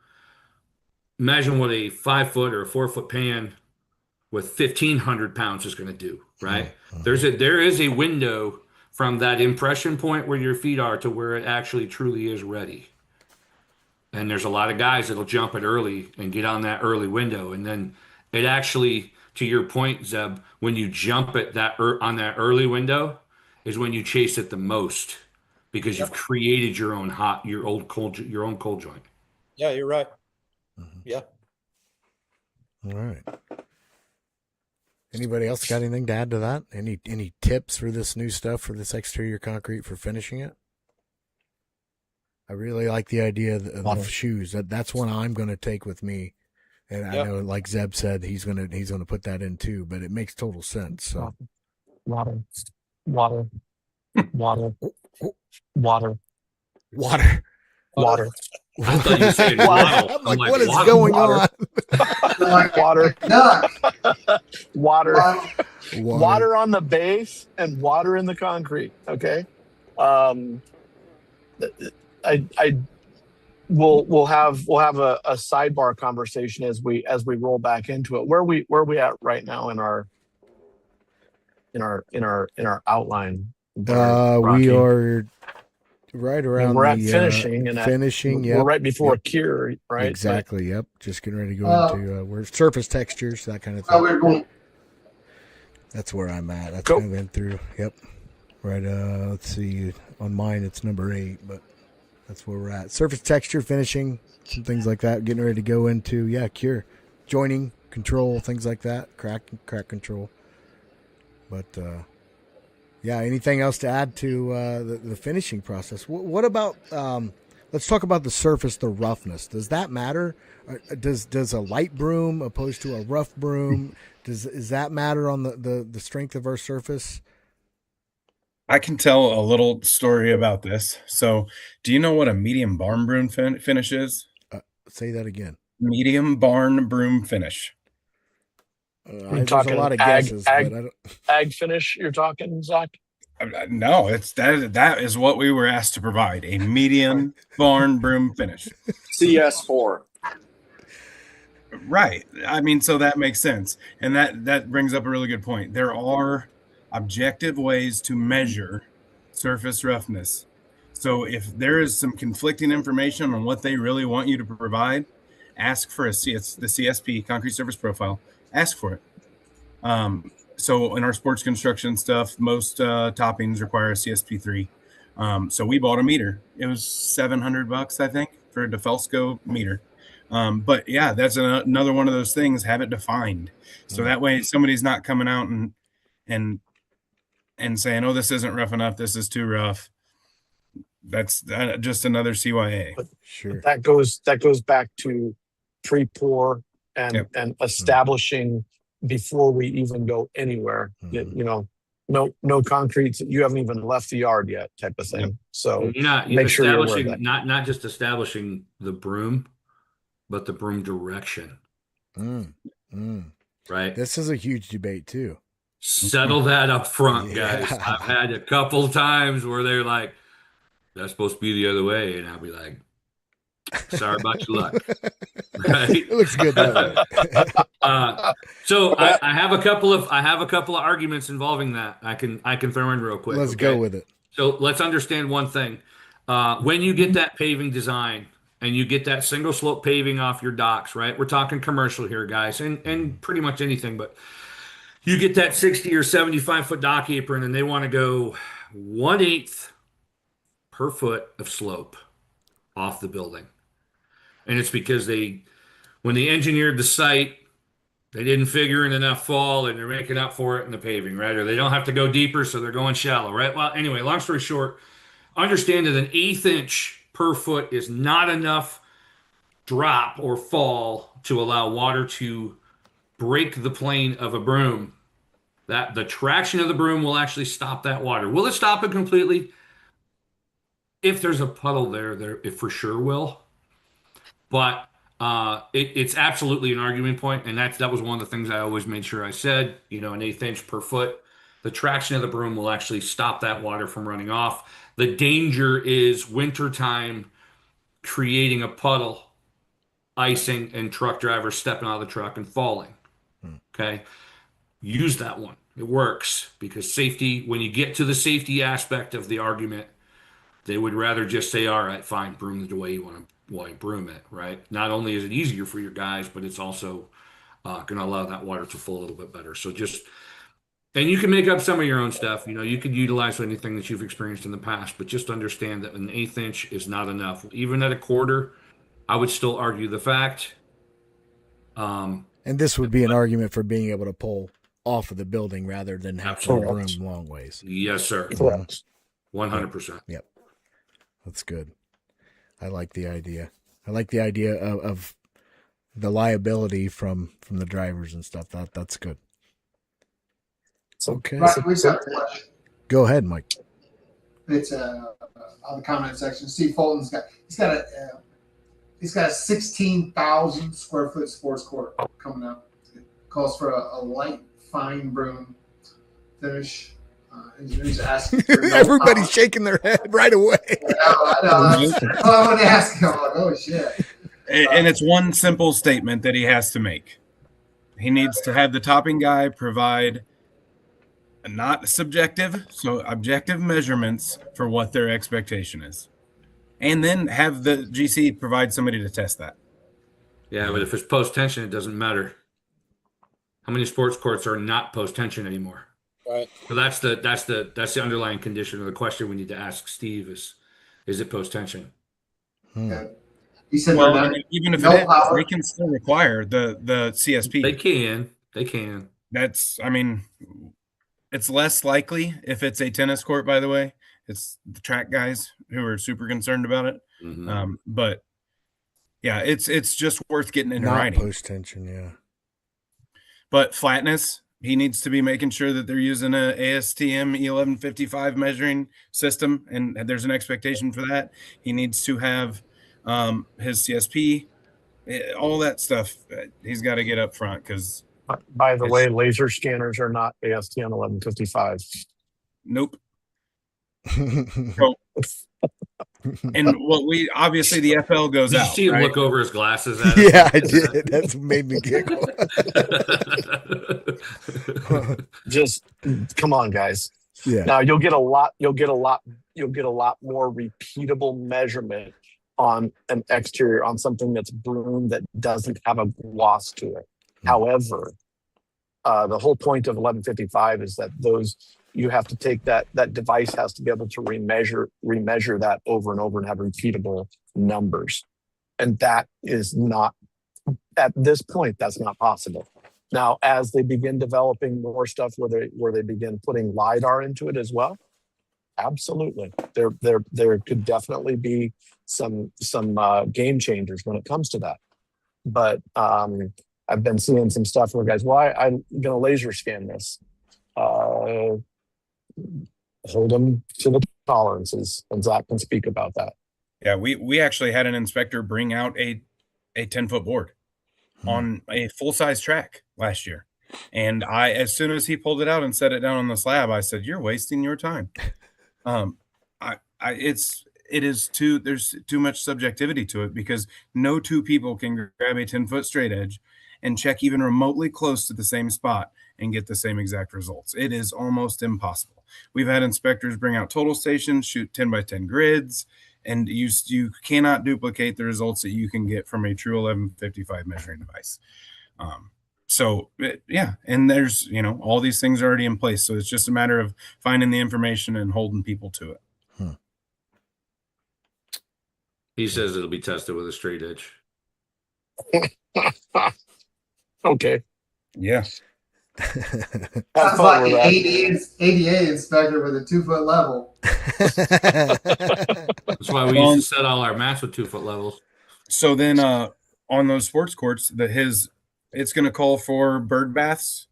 Imagine what a 5 foot or a 4 foot pan with 1,500 pounds is going to do, right? There is a window from that impression point where your feet are to where it actually truly is ready. And there's a lot of guys that'll jump it early and get on that early window, and then it actually, to your point, Zeb, when you jump it on that early window, is when you chase it the most, because you've created your own cold joint. Yeah, you're right. Yeah. All right. Anybody else got anything to add to that? Any tips for this new stuff for this exterior concrete for finishing it? I really like the idea of the shoes. That's one I'm going to take with me. And I know, like Zeb said, he's going to put that in too, but it makes total sense. So Water. I thought you were saying waddle. I'm like, what is going on? Water. Water. Water on the base and water in the concrete. Okay. We'll have a sidebar conversation as we roll back into it. Where are we at right now in our outline? We are right around. We're at finishing and finishing. We're right before cure, right? Exactly. Yep. Just getting ready to go into we're surface textures, that kind of thing. That's where I'm at. That's what I went through. Yep. Right. Let's see. On mine, it's number 8, but that's where we're at. Surface texture, finishing, some things like that. Getting ready to go into cure, joining, control, things like that. Crack control. But anything else to add to the finishing process? What about? Let's talk about the surface, the roughness. Does that matter? Does a light broom opposed to a rough broom? Does that matter on the strength of our surface? I can tell a little story about this. So, do you know what a medium barn broom finish is? Say that again. Medium barn broom finish. You're There's talking a lot of guesses, but I don't. Ag finish. You're talking, Zach? No, it's that is what we were asked to provide, a medium barn broom finish. CS4. Right. I mean, so that makes sense. And that brings up a really good point. There are objective ways to measure surface roughness. So if there is some conflicting information on what they really want you to provide, ask for it's the CSP, concrete surface profile. Ask for it. So in our sports construction stuff, most toppings require a CSP3. So we bought a meter. It was $700, I think, for a DeFelsco meter. But yeah, that's another one of those things. Have it defined, so that way somebody's not coming out and saying, "Oh, this isn't rough enough. This is too rough." That's just another CYA. But Sure. That goes back to pre-pour and establishing before we even go anywhere. No concretes. You haven't even left the yard yet, type of thing. Yep. So you're make sure you're aware of establishing that. not just establishing the broom, but the broom direction. Right. This is a huge debate too. Settle that up front, guys. Yeah. I've had a couple times where they're like, "That's supposed to be the other way," and I'll be like, "Sorry about your luck." Right? It looks good that way. So I have a couple of arguments involving that. I can throw in real quick. Let's okay? go with it. So let's understand one thing. When you get that paving design and you get that single slope paving off your docks, right? We're talking commercial here, guys, and pretty much anything, but you get that 60 or 75 foot dock apron and they want to go 1/8 per foot of slope off the building. And it's because when they engineered the site, they didn't figure in enough fall and they're making up for it in the paving, right? Or they don't have to go deeper, so they're going shallow, right? Well, anyway, long story short, understand that an 1/8 inch per foot is not enough drop or fall to allow water to break the plane of a broom. That the traction of the broom will actually stop that water. Will it stop it completely? If there's a puddle there, it for sure will. But It's absolutely an argument point, and that was one of the things I always made sure I said. An 1/8 inch per foot. The traction of the broom will actually stop that water from running off. The danger is wintertime creating a puddle, icing, and truck drivers stepping out of the truck and falling. Okay. Use that one. It works because safety, when you get to the safety aspect of the argument, they would rather just say, all right, fine, broom it the way you want to broom it, right? Not only is it easier for your guys, but it's also going to allow that water to flow a little bit better. So and you can make up some of your own stuff. You could utilize anything that you've experienced in the past, but just understand that an 1/8 inch is not enough. Even at a quarter, I would still argue the fact. And this would be an argument for being able to pull off of the building rather than have to broom long ways. Yes, sir. Correct. 100%. Yep. That's good. I like the idea. I like the idea of the liability from the drivers and stuff. That's good. Okay. Right, we've got a question. Go ahead, Mike. It's on the comment section. Steve Fulton's he's got a 16,000 square foot sports court coming up. It calls for a light fine broom finish. Engineers asking for no Everybody's shaking their head right away. I know. I want to ask him. I'm like, oh shit. And it's one simple statement that he has to make. He needs to have the topping guy provide not subjective, so objective measurements for what their expectation is. And then have the GC provide somebody to test that. Yeah, but if it's post tension, it doesn't matter. How many sports courts are not post tension anymore? Right. So that's the underlying condition or the question we need to ask Steve is it post tension? Yeah. He said, even if no it is, power. they can still require the CSP. They can. It's less likely if it's a tennis court, by the way. It's the track guys who are super concerned about it. Mm-hmm. But yeah, it's just worth getting in Not writing. post tension, yeah. But flatness, he needs to be making sure that they're using a ASTM E1155 measuring system, and there's an expectation for that. He needs to have his CSP, all that stuff. He's got to get up front because. By the way, laser scanners are not ASTM 1155. Nope. So, and what we obviously the FL goes Did you out. see him right? look over his glasses at us? Yeah, I did. That's made me giggle. Just come on, guys. Yeah. Now you'll get a lot more repeatable measurement on an exterior on something that's broom that doesn't have a gloss to it. However, the whole point of 1155 is that you have to take that device has to be able to remeasure that over and over and have repeatable numbers. And that is not, at this point, that's not possible. Now, as they begin developing more stuff where they begin putting LiDAR into it as well, absolutely. There could definitely be some game changers when it comes to that. But I've been seeing some stuff where guys, I'm going to laser scan this. Hold them to the tolerances, and Zach can speak about that. Yeah, we actually had an inspector bring out a 10-foot board on a full-size track last year. And as soon as he pulled it out and set it down on the slab, I said, "You're wasting your time." There's too much subjectivity to it because no two people can grab a 10-foot straight edge and check even remotely close to the same spot and get the same exact results. It is almost impossible. We've had inspectors bring out total stations, shoot 10 by 10 grids, and you cannot duplicate the results that you can get from a true 1155 measuring device. And there's, all these things are already in place. So it's just a matter of finding the information and holding people to it. He says it'll be tested with a straight edge. Okay. Yeah. Sounds like an ADA inspector with a 2-foot level. That's why we used to set all our mats with 2-foot levels. So then on those sports courts, it's going to call for bird baths,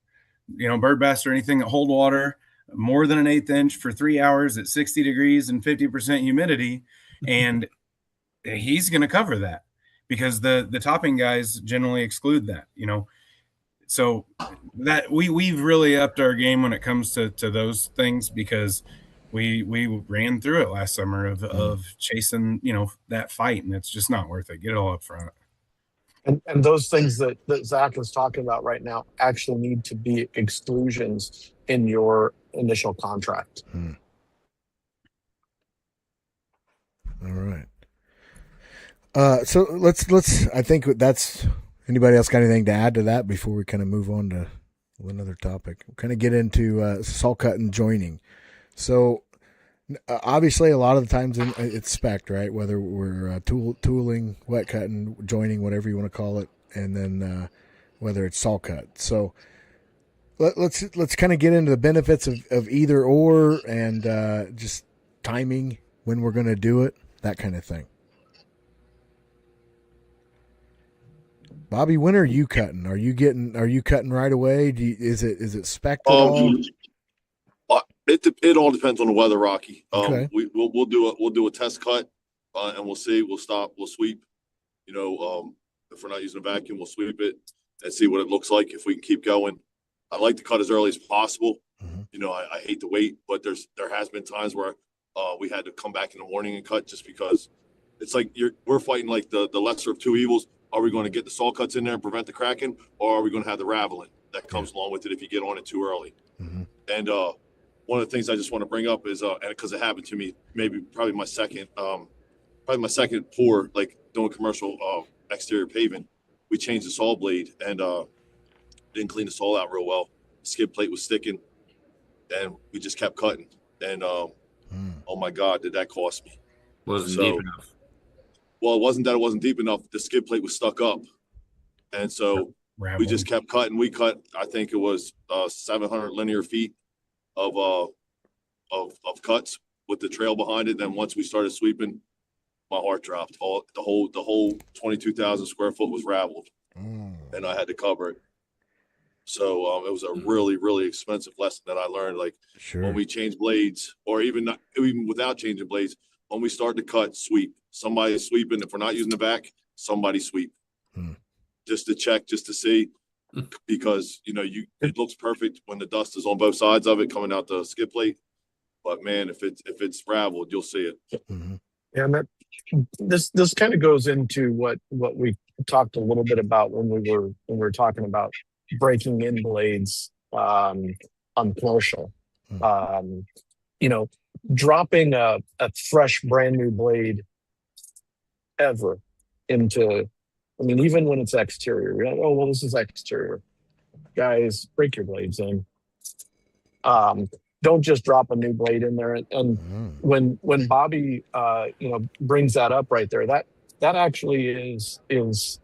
bird baths or anything that hold water more than an 1/8 inch for 3 hours at 60 degrees and 50% humidity. And he's going to cover that because the topping guys generally exclude that, so that we've really upped our game when it comes to those things, because we ran through it last summer of chasing, that fight, and it's just not worth it. Get it all up front. And those things that Zach is talking about right now actually need to be exclusions in your initial contract. All right. So let's. I think that's. Anybody else got anything to add to that before we kind of move on to another topic? We'll kind of get into saw cut and joining. So obviously, a lot of the times it's spec, right? Whether we're tooling, wet cutting, joining, whatever you want to call it, and then whether it's saw cut. So let's kind of get into the benefits of either or, and just timing, when we're going to do it, that kind of thing. Bobby, when are you cutting? Are you cutting right away? Is it spec at all? It all depends on the weather, Rocky. Okay. We'll do a test cut, and we'll see. We'll stop. We'll sweep. If we're not using a vacuum, we'll sweep it and see what it looks like. If we can keep going, I like to cut as early as possible. Mm-hmm. I hate to wait, but there has been times where we had to come back in the morning and cut, just because it's like we're fighting like the lesser of two evils. Are we going to get the saw cuts in there and prevent the cracking, or are we going to have the raveling that comes along with it if you get on it too early? Mm-hmm. And one of the things I just want to bring up is, and because it happened to me, probably my second pour, like doing commercial exterior paving, we changed the saw blade and didn't clean the saw out real well. The skid plate was sticking, and we just kept cutting. And oh my God, did that cost me? Wasn't deep enough. Well, it wasn't that it wasn't deep enough. The skid plate was stuck up. And so we just kept cutting. We cut, I think it was 700 linear feet of cuts with the trail behind it. Then once we started sweeping, my heart dropped. The whole 22,000 square foot was raveled, and I had to cover it. So it was a really, really expensive lesson that I learned. Like when we change blades, or even without changing blades, when we start to cut, sweep. Somebody is sweeping. If we're not using the vac, somebody sweep. Just to check, just to see, because it looks perfect when the dust is on both sides of it coming out the skid plate. But man, if it's raveled, you'll see it. Mm-hmm. And this kind of goes into what we talked a little bit about when we were talking about breaking in blades on commercial. Dropping a fresh brand new blade ever into, even when it's exterior, you're like, oh well, this is exterior. Guys, break your blades in. Don't just drop a new blade in there. And when Bobby brings that up right there, that actually is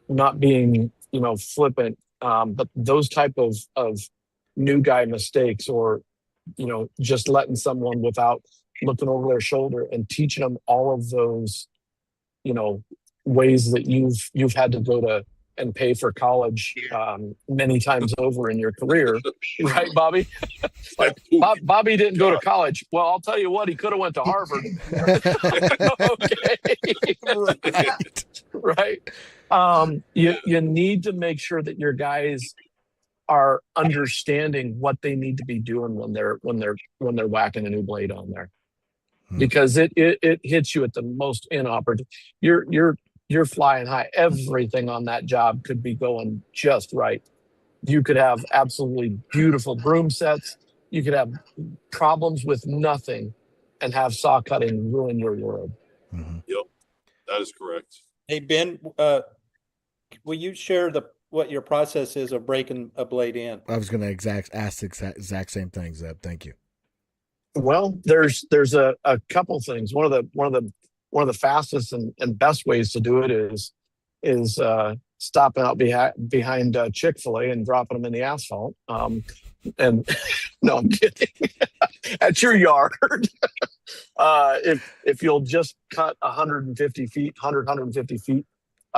not being flippant, but those type of new guy mistakes, or just letting someone without looking over their shoulder and teaching them all of those ways that you've had to go to and pay for college many times over in your career, right, Bobby? Like Bobby didn't go to college. Well, I'll tell you what, he could have went to Harvard. Okay, right. You need to make sure that your guys are understanding what they need to be doing when they're whacking a new blade on there, because it hits you at the most inopportune. You're flying high. Everything on that job could be going just right. You could have absolutely beautiful broom sets. You could have problems with nothing and have saw cutting ruin your world. Mm-hmm. Yep, that is correct. Hey, Ben, will you share what your process is of breaking a blade in? I was going to ask the exact same thing, Zeb. Thank you. Well, there's a couple things. One of the fastest and best ways to do it is stopping out behind Chick-fil-A and dropping them in the asphalt. And no, I'm kidding. At your yard, if you'll just cut 150 feet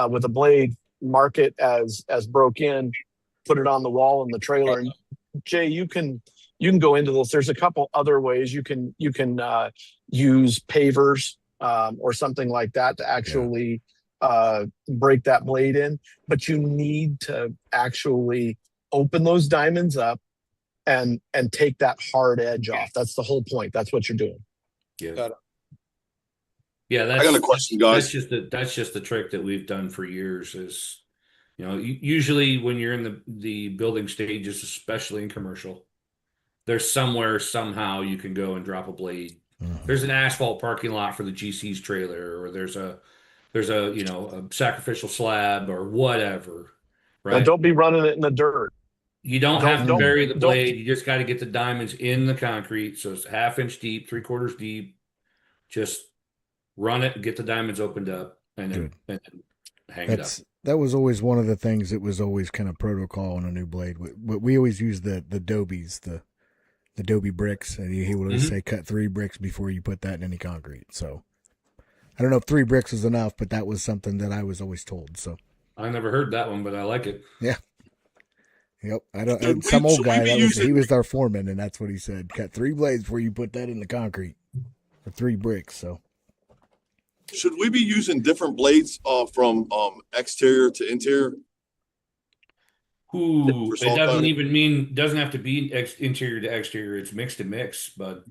with a blade, mark it as broke in, put it on the wall in the trailer. And Jay, you can go into this. There's a couple other ways you can use pavers or something like that to actually break that blade in. But you need to actually open those diamonds up and take that hard edge off. That's the whole point. That's what you're doing. Yeah. Got it. Yeah, I got a question, guys. That's just the trick that we've done for years. Is usually when you're in the building stages, especially in commercial, there's somewhere somehow you can go and drop a blade. Mhm. There's an asphalt parking lot for the GC's trailer, or there's a a sacrificial slab or whatever, Now, right? don't be running it in the dirt. You don't have to don't- bury the don't- blade. You just got to get the diamonds in the concrete. So it's 1/2 inch deep, 3/4 deep. Just run it, get the diamonds opened up, and then hang it up. That was always one of the things that was always kind of protocol on a new blade. We always use the Dobies, the Dobie bricks, and he would always say cut 3 bricks before you put that in any concrete. So I don't know if 3 bricks was enough, but that was something that I was always told. So I never heard that one, but I like it. yeah. Yep. Some old guy he was our foreman, and that's what he said. Cut 3 blades before you put that in the concrete for 3 bricks. So Should we be using different blades from exterior to interior? Ooh, For it salt doesn't have to be interior to exterior. It's mix to mix, but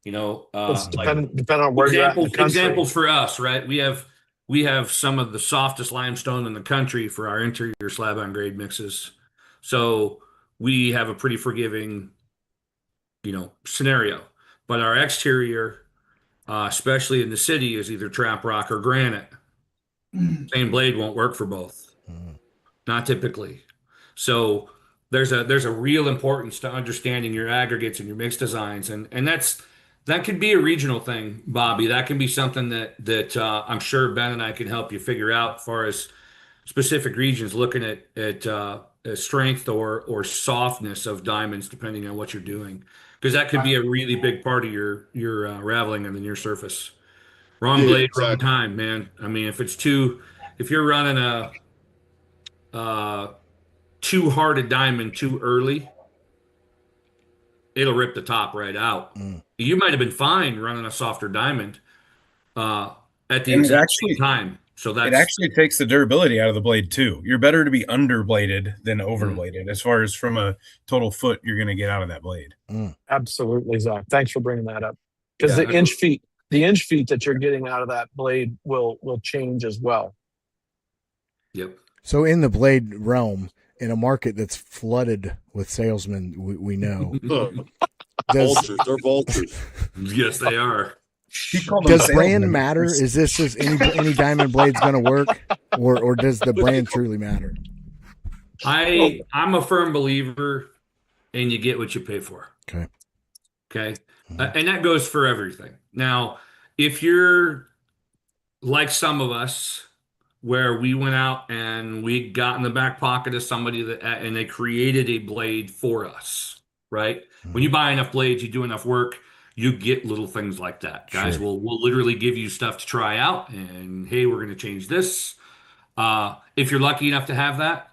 It's like depending on where you're at in the country. examples for us, right? We have some of the softest limestone in the country for our interior slab on grade mixes. So we have a pretty forgiving, scenario. But our exterior, especially in the city, is either trap rock or granite. Same blade won't work for both. Not typically. So there's a real importance to understanding your aggregates and your mix designs, and that could be a regional thing, Bobby. That can be something that I'm sure Ben and I can help you figure out as far as specific regions, looking at strength or softness of diamonds, depending on what you're doing, because that could be a really big part of your raveling on the near surface. Wrong blade, wrong time, man. I mean, if you're running a too hard a diamond too early, it'll rip the top right out. You might have been fine running a softer diamond at the exact same time. So it actually takes the durability out of the blade too. You're better to be underbladed than overbladed as far as from a total foot you're going to get out of that blade. Absolutely, Zach. Thanks for bringing that up. Because the inch feet that you're getting out of that blade will change as well. Yep. So in the blade realm, in a market that's flooded with salesmen, we know. Vultures. They're vultures. Yes, they are. Does brand matter? Is this just any diamond blade's going to work, or does the brand truly matter? I'm a firm believer in you get what you pay for. Okay. And that goes for everything. Now, if you're like some of us, where we went out and we got in the back pocket of somebody and they created a blade for us, right? When you buy enough blades, you do enough work, you get little things like that. Guys will literally give you stuff to try out, and hey, we're going to change this. If you're lucky enough to have that,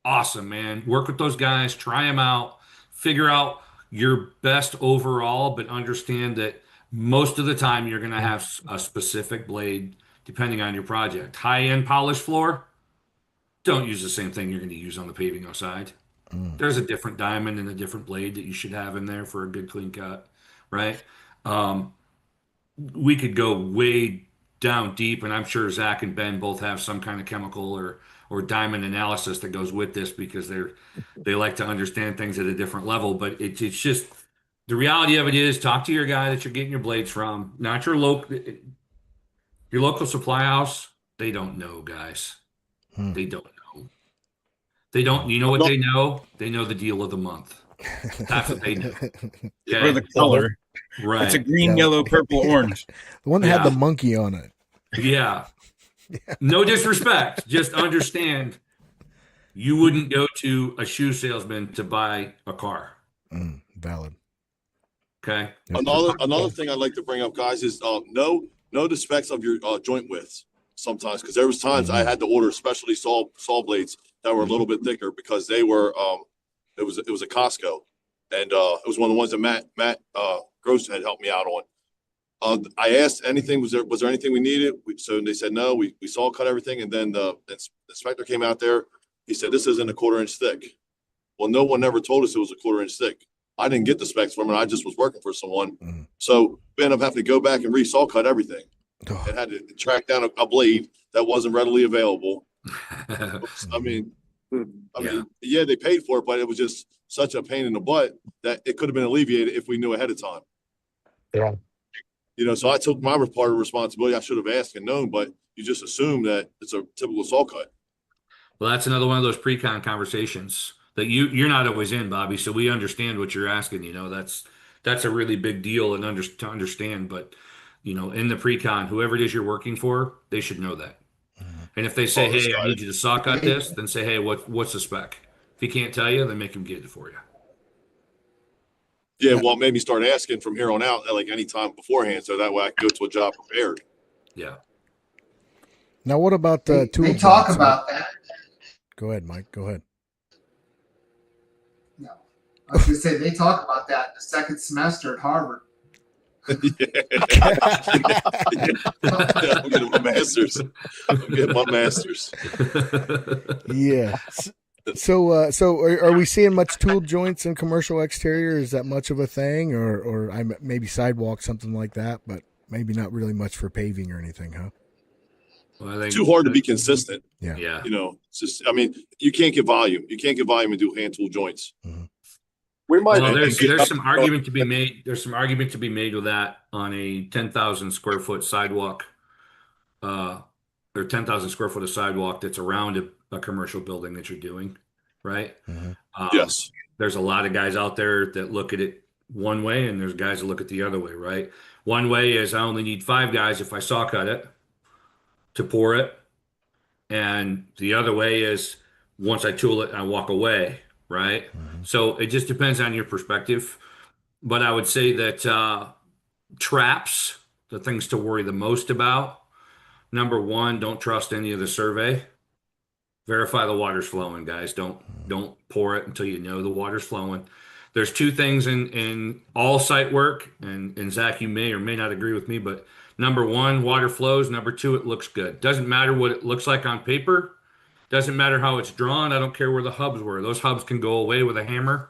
awesome, man. Work with those guys, try them out, figure out your best overall, but understand that most of the time you're going to have a specific blade depending on your project. High-end polished floor, don't use the same thing you're going to use on the paving outside. There's a different diamond and a different blade that you should have in there for a good clean cut, right? We could go way down deep, and I'm sure Zach and Ben both have some kind of chemical or diamond analysis that goes with this, because they like to understand things at a different level. But it's just the reality of it is, talk to your guy that you're getting your blades from, not your local supply house. They don't know, guys. They don't know. They don't. You know what they know? They know the deal of the month. That's what they know. Okay? Or the color. Right. It's a green, yellow, purple, orange. The one that had the monkey on it. Yeah. No disrespect. Just understand, you wouldn't go to a shoe salesman to buy a car. Valid. Okay. Another thing I'd like to bring up, guys, is know the specs of your joint widths sometimes, because there was times I had to order specialty saw blades that were a little bit thicker, because they were it was a Costco, and it was one of the ones that Matt Gross had helped me out on. I asked anything, was there anything we needed? So they said, no, we saw cut everything. And then the inspector came out there. He said, this isn't a 1/4 inch thick. Well, no one ever told us it was a 1/4 inch thick. I didn't get the specs from it. I just was working for someone. Mm. So we ended up having to go back and saw cut everything. Oh. And had to track down a blade that wasn't readily available. I mean, yeah, they paid for it, but it was just such a pain in the butt that it could have been alleviated if we knew ahead of time. Yeah. You know, so I took my part of responsibility. I should have asked and known, but you just assume that it's a typical saw cut. Well, that's another one of those pre-con conversations that you're not always in, Bobby. So we understand what you're asking. You know, that's a really big deal and to understand. But you know, in the pre-con, whoever it is you're working for, they should know that. And if they say, "Hey, I need you to saw cut this," then say, "Hey, what's the spec?" If he can't tell you, then make him get it for you. Yeah, well, it made me start asking from here on out, like any time beforehand, so that way I can go to a job prepared. Yeah. Now, what about the tool? They talk joints? about that. Go ahead, Mike. Go ahead. No, I was going to say they talk about that in the second semester at Harvard. I'm getting my master's. Yeah. So are we seeing much tool joints in commercial exterior? Is that much of a thing, or maybe sidewalk, something like that, but maybe not really much for paving or anything, huh? Well, I think too hard to be consistent. Yeah. You know, it's just, I mean, you can't get volume. You can't get volume and do hand tool joints. Mm-hmm. We might. Well, there's some argument to be made. There's some argument to be made with that on a 10,000 square foot sidewalk, or 10,000 square foot of sidewalk that's around a commercial building that you're doing, right? Mm-hmm. Yes. There's a lot of guys out there that look at it one way, and there's guys that look at the other way, right? One way is I only need 5 guys if I saw cut it to pour it, and the other way is once I tool it, I walk away. Right. Mm-hmm. So it just depends on your perspective. But I would say that traps, the things to worry the most about. Number one, don't trust any of the survey. Verify the water's flowing, guys. Don't pour it until you know the water's flowing. There's 2 things in all site work, and Zach, you may or may not agree with me, but number 1, water flows. Number 2, it looks good. Doesn't matter what it looks like on paper. Doesn't matter how it's drawn. I don't care where the hubs were. Those hubs can go away with a hammer.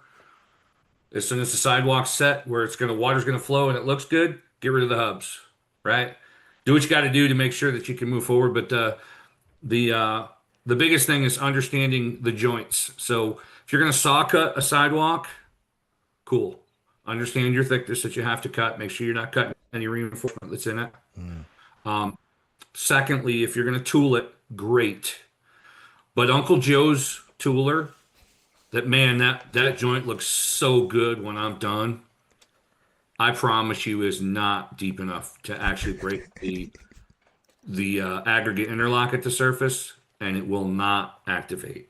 As soon as the sidewalk's set where water's gonna flow and it looks good, get rid of the hubs, right? Do what you got to do to make sure that you can move forward. But the biggest thing is understanding the joints. So if you're gonna saw cut a sidewalk, cool. Understand your thickness that you have to cut. Make sure you're not cutting any reinforcement that's in it. Secondly, if you're gonna tool it, great. But Uncle Joe's tooler, that joint looks so good when I'm done. I promise you, is not deep enough to actually break the aggregate interlock at the surface, and it will not activate.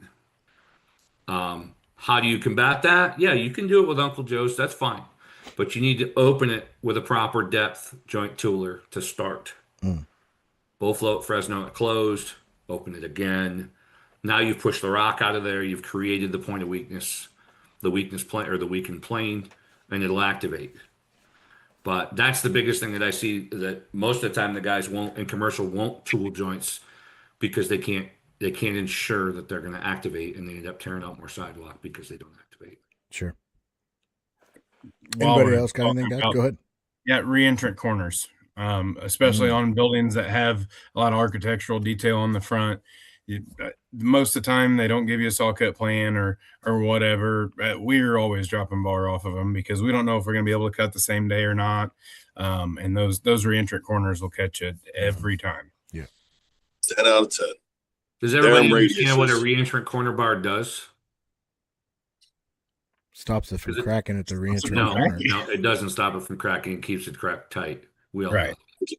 How do you combat that? Yeah, you can do it with Uncle Joe's. That's fine, but you need to open it with a proper depth joint tooler to start. Bull float Fresno it closed. Open it again. Now you've pushed the rock out of there. You've created the point of weakness, the weakness plane or the weakened plane, and it'll activate. But that's the biggest thing that I see, that most of the time the guys in commercial won't tool joints because they can't ensure that they're going to activate, and they end up tearing out more sidewalk because they don't activate. Sure. Anybody else got anything, Dad? Go ahead. Yeah, reentrant corners, especially on buildings that have a lot of architectural detail on the front. Most of the time they don't give you a saw cut plan or whatever. We're always dropping bar off of them because we don't know if we're going to be able to cut the same day or not. And those reentrant corners will catch you every time. Yeah. 10 out of 10. Does everybody understand what a reentrant corner bar does? Stops it from cracking at the reentrant corner. No, it doesn't stop it from cracking. It keeps it cracked tight. We all know.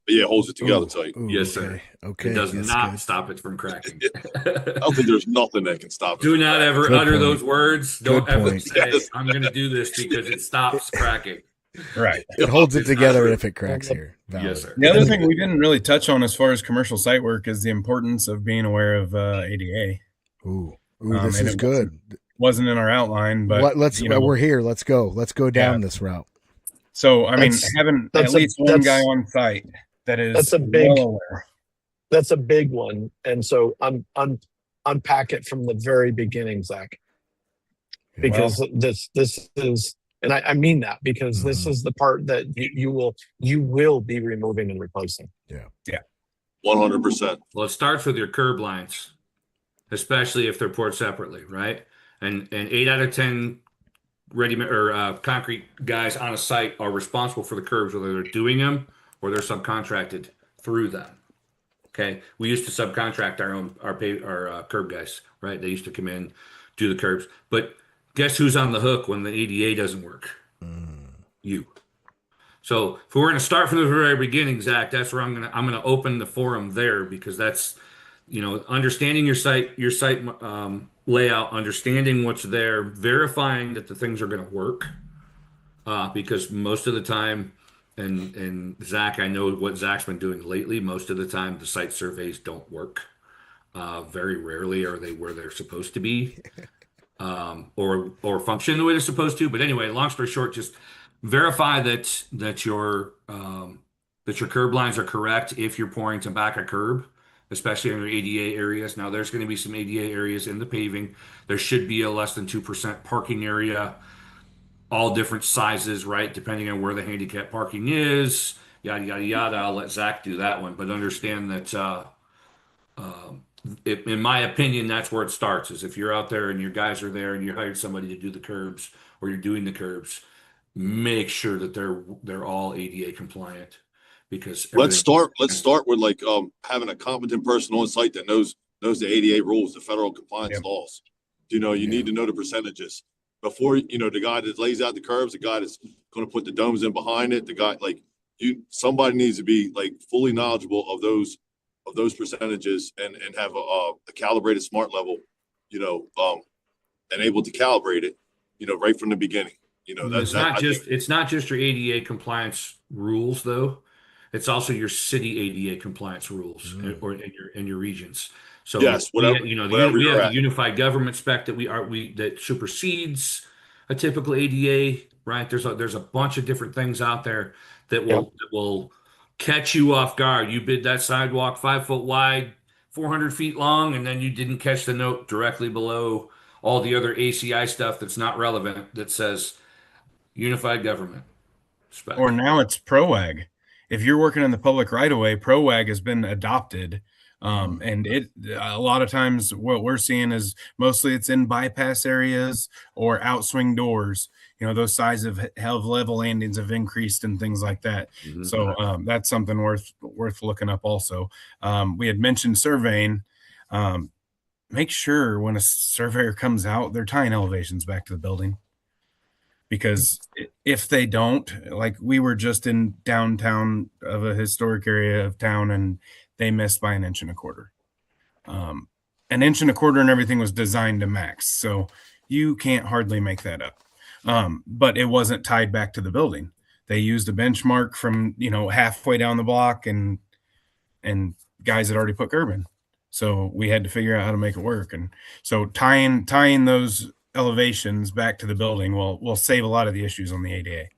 Yeah, it holds it together tight. Yes, sir. Okay. It does not stop it from cracking. I don't think there's nothing that can stop it. Do not ever utter those words. Don't ever say, Yes. I'm going to do this because it stops cracking. Right. It holds it together if it cracks here. Valid. Yes, sir. The other thing we didn't really touch on as far as commercial site work is the importance of being aware of ADA. Ooh, this is good. Wasn't in our outline, but we're here. Let's go. Let's go down this route. So, I mean, That's- having at that's a- least one guy that's- on site that is that's a big- well aware. That's a big one. And so unpack it from the very beginning, Zach, because this is, and I mean that because this is the part that you will be removing and replacing. 100%. Well, it starts with your curb lines, especially if they're poured separately, right? And 8 out of 10 concrete guys on a site are responsible for the curbs, whether they're doing them or they're subcontracted through them. Okay, we used to subcontract our curb guys, right? They used to come in, do the curbs, but guess who's on the hook when the ADA doesn't work? You. So if we're going to start from the very beginning, Zach, that's where I'm gonna open the forum there, because that's, understanding your site layout, understanding what's there, verifying that the things are going to work, because most of the time, and Zach, I know what Zach's been doing lately. Most of the time, the site surveys don't work. Very rarely are they where they're supposed to be, or function the way they're supposed to. But anyway, long story short, just verify that your curb lines are correct if you're pouring to back a curb, especially in your ADA areas. Now, there's going to be some ADA areas in the paving. There should be a less than 2% parking area, all different sizes, right? Depending on where the handicap parking is, yada, yada, yada. I'll let Zach do that one, but understand that, in my opinion, that's where it starts, is if you're out there and your guys are there and you hired somebody to do the curbs, or you're doing the curbs, make sure that they're all ADA compliant, because Let's start with having a competent person on site that knows the ADA rules, the federal compliance laws. You need to know the percentages before, the guy that lays out the curbs, the guy that's going to put the domes in behind it, the guy, somebody needs to be fully knowledgeable of those percentages and have a calibrated smart level, and able to calibrate it, right from the beginning. It's not just your ADA compliance rules, though. It's also your city ADA compliance rules, or in your regions. So yes, whatever, we have the unified government spec that supersedes a typical ADA, right? There's a bunch of different things out there that will catch you off guard. You bid that sidewalk 5 foot wide, 400 feet long, and then you didn't catch the note directly below all the other ACI stuff that's not relevant that says unified government spec. Or now it's ProWag. If you're working in the public right of way, ProWag has been adopted. And a lot of times what we're seeing is mostly it's in bypass areas or outswing doors. Those size of level landings have increased and things like that. Mm-hmm. So that's something worth looking up also. We had mentioned surveying. Make sure when a surveyor comes out, they're tying elevations back to the building. Because if they don't, like we were just in downtown of a historic area of town and they missed by 1.25 inches. 1.25 inches and everything was designed to max. So you can't hardly make that up. But it wasn't tied back to the building. They used a benchmark from, halfway down the block and guys had already put curb in. So we had to figure out how to make it work. And so tying those elevations back to the building will save a lot of the issues on the ADA.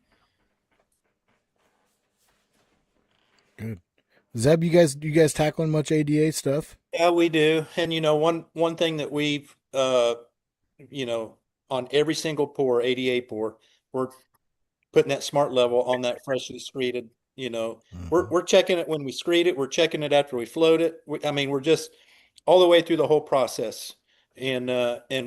Good. Zeb, you guys tackling much ADA stuff? Yeah, we do. And one thing that we've on every single pour, ADA pour, we're putting that smart level on that freshly screeded. We're checking it when we screed it. We're checking it after we float it. We're just all the way through the whole process. And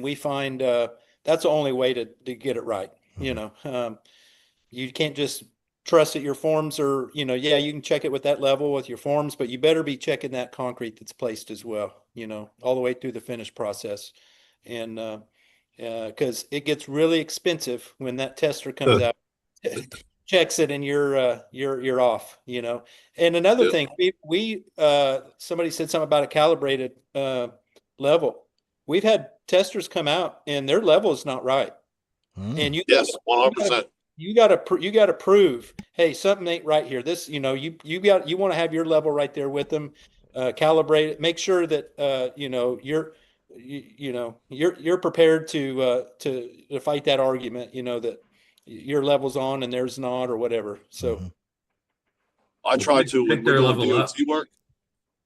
we find that's the only way to get it right. You can't just trust that your forms are, you can check it with that level with your forms, but you better be checking that concrete that's placed as well, all the way through the finished process. And because it gets really expensive when that tester comes out, checks it, and you're off, And another thing, we somebody said something about a calibrated level. We've had testers come out and their level is not right. And you 100%. You got to prove, hey, something ain't right here. This, you want to have your level right there with them, calibrate it, make sure that you're prepared to fight that argument. That your level's on and theirs not, or whatever. So I try to, when Pick we're their doing level up. DOT work,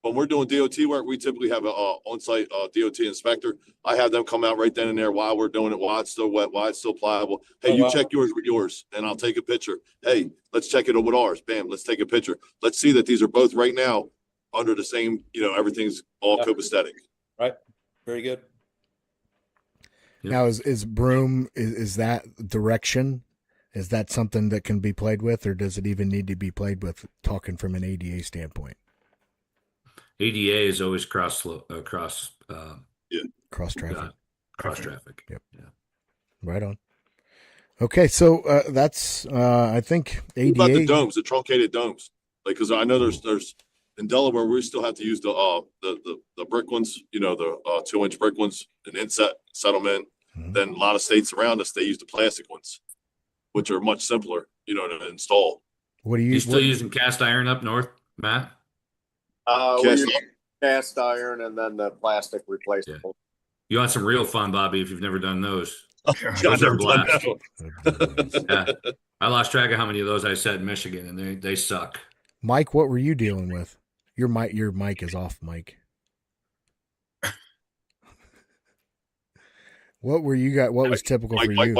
when we're doing DOT work, we typically have a on-site DOT inspector. I have them come out right then and there while we're doing it, while it's still wet, while it's still pliable. Hey, Oh, you wow. check yours with yours, and I'll take a picture. Hey, let's check it with ours. Bam, let's take a picture. Let's see that these are both right now under the same, everything's all Yeah. copacetic. right, very good. Yep. Now is broom, is that direction? Is that something that can be played with, or does it even need to be played with, talking from an ADA standpoint? ADA is always cross Cross traffic. cross traffic. Yep. Yeah. Right on. Okay, so that's I think What about the ADA. domes, the truncated domes? Like, because I know there's in Delaware, we still have to use the brick ones, the 2-inch brick ones, an inset settlement. Mhm. Then a lot of states around us, they use the plastic ones, which are much simpler, to install. What do You you? still using cast iron up north, Matt? We Cast use cast iron and then the plastic replaceable. You want some real fun, Bobby, if you've never done those. I've Those are never done blast. that. Yeah. I lost track of how many of those I said in Michigan, and they suck. Mike, what were you dealing with? Your mic is off, Mike. What were you got? What was typical for you?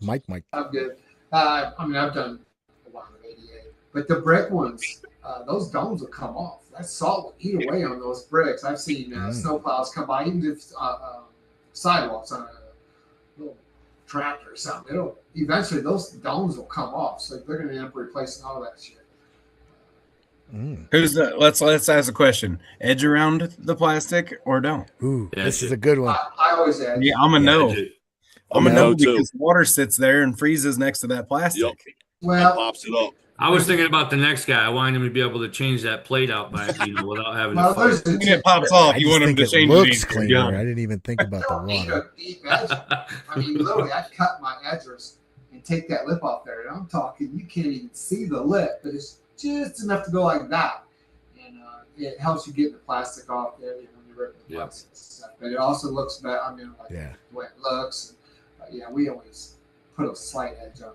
Mike. I'm good. I've done a lot of ADA, but the brick ones, those domes will come off. That salt will eat away on those bricks. I've seen snowplows come by, even if sidewalks on a little tractor or something. Eventually those domes will come off, so they're going to end up replacing all that shit. Who's the? Let's ask a question. Edge around the plastic or don't? Ooh, Yeah, this is a good one. I always edge. Yeah, I'm a no. I'm a no, no too. because water sits there and freezes next to that plastic. Yep. That Well, pops it up. I was thinking about the next guy. I wanted him to be able to change that plate out by without having well, to there's fight. When it pops off, I you just want him think to it change looks it. cleaner. Yeah. I didn't even think about the don't need water. a deep edge. I mean, literally, I cut my edgers and take that lip off there, and I'm talking, you can't even see the lip, but it's just enough to go like that, and it helps you get the plastic off there, when you rip the Yeah. plastic stuff. But it also looks better. Yeah. The way it looks. We always put a slight edge on.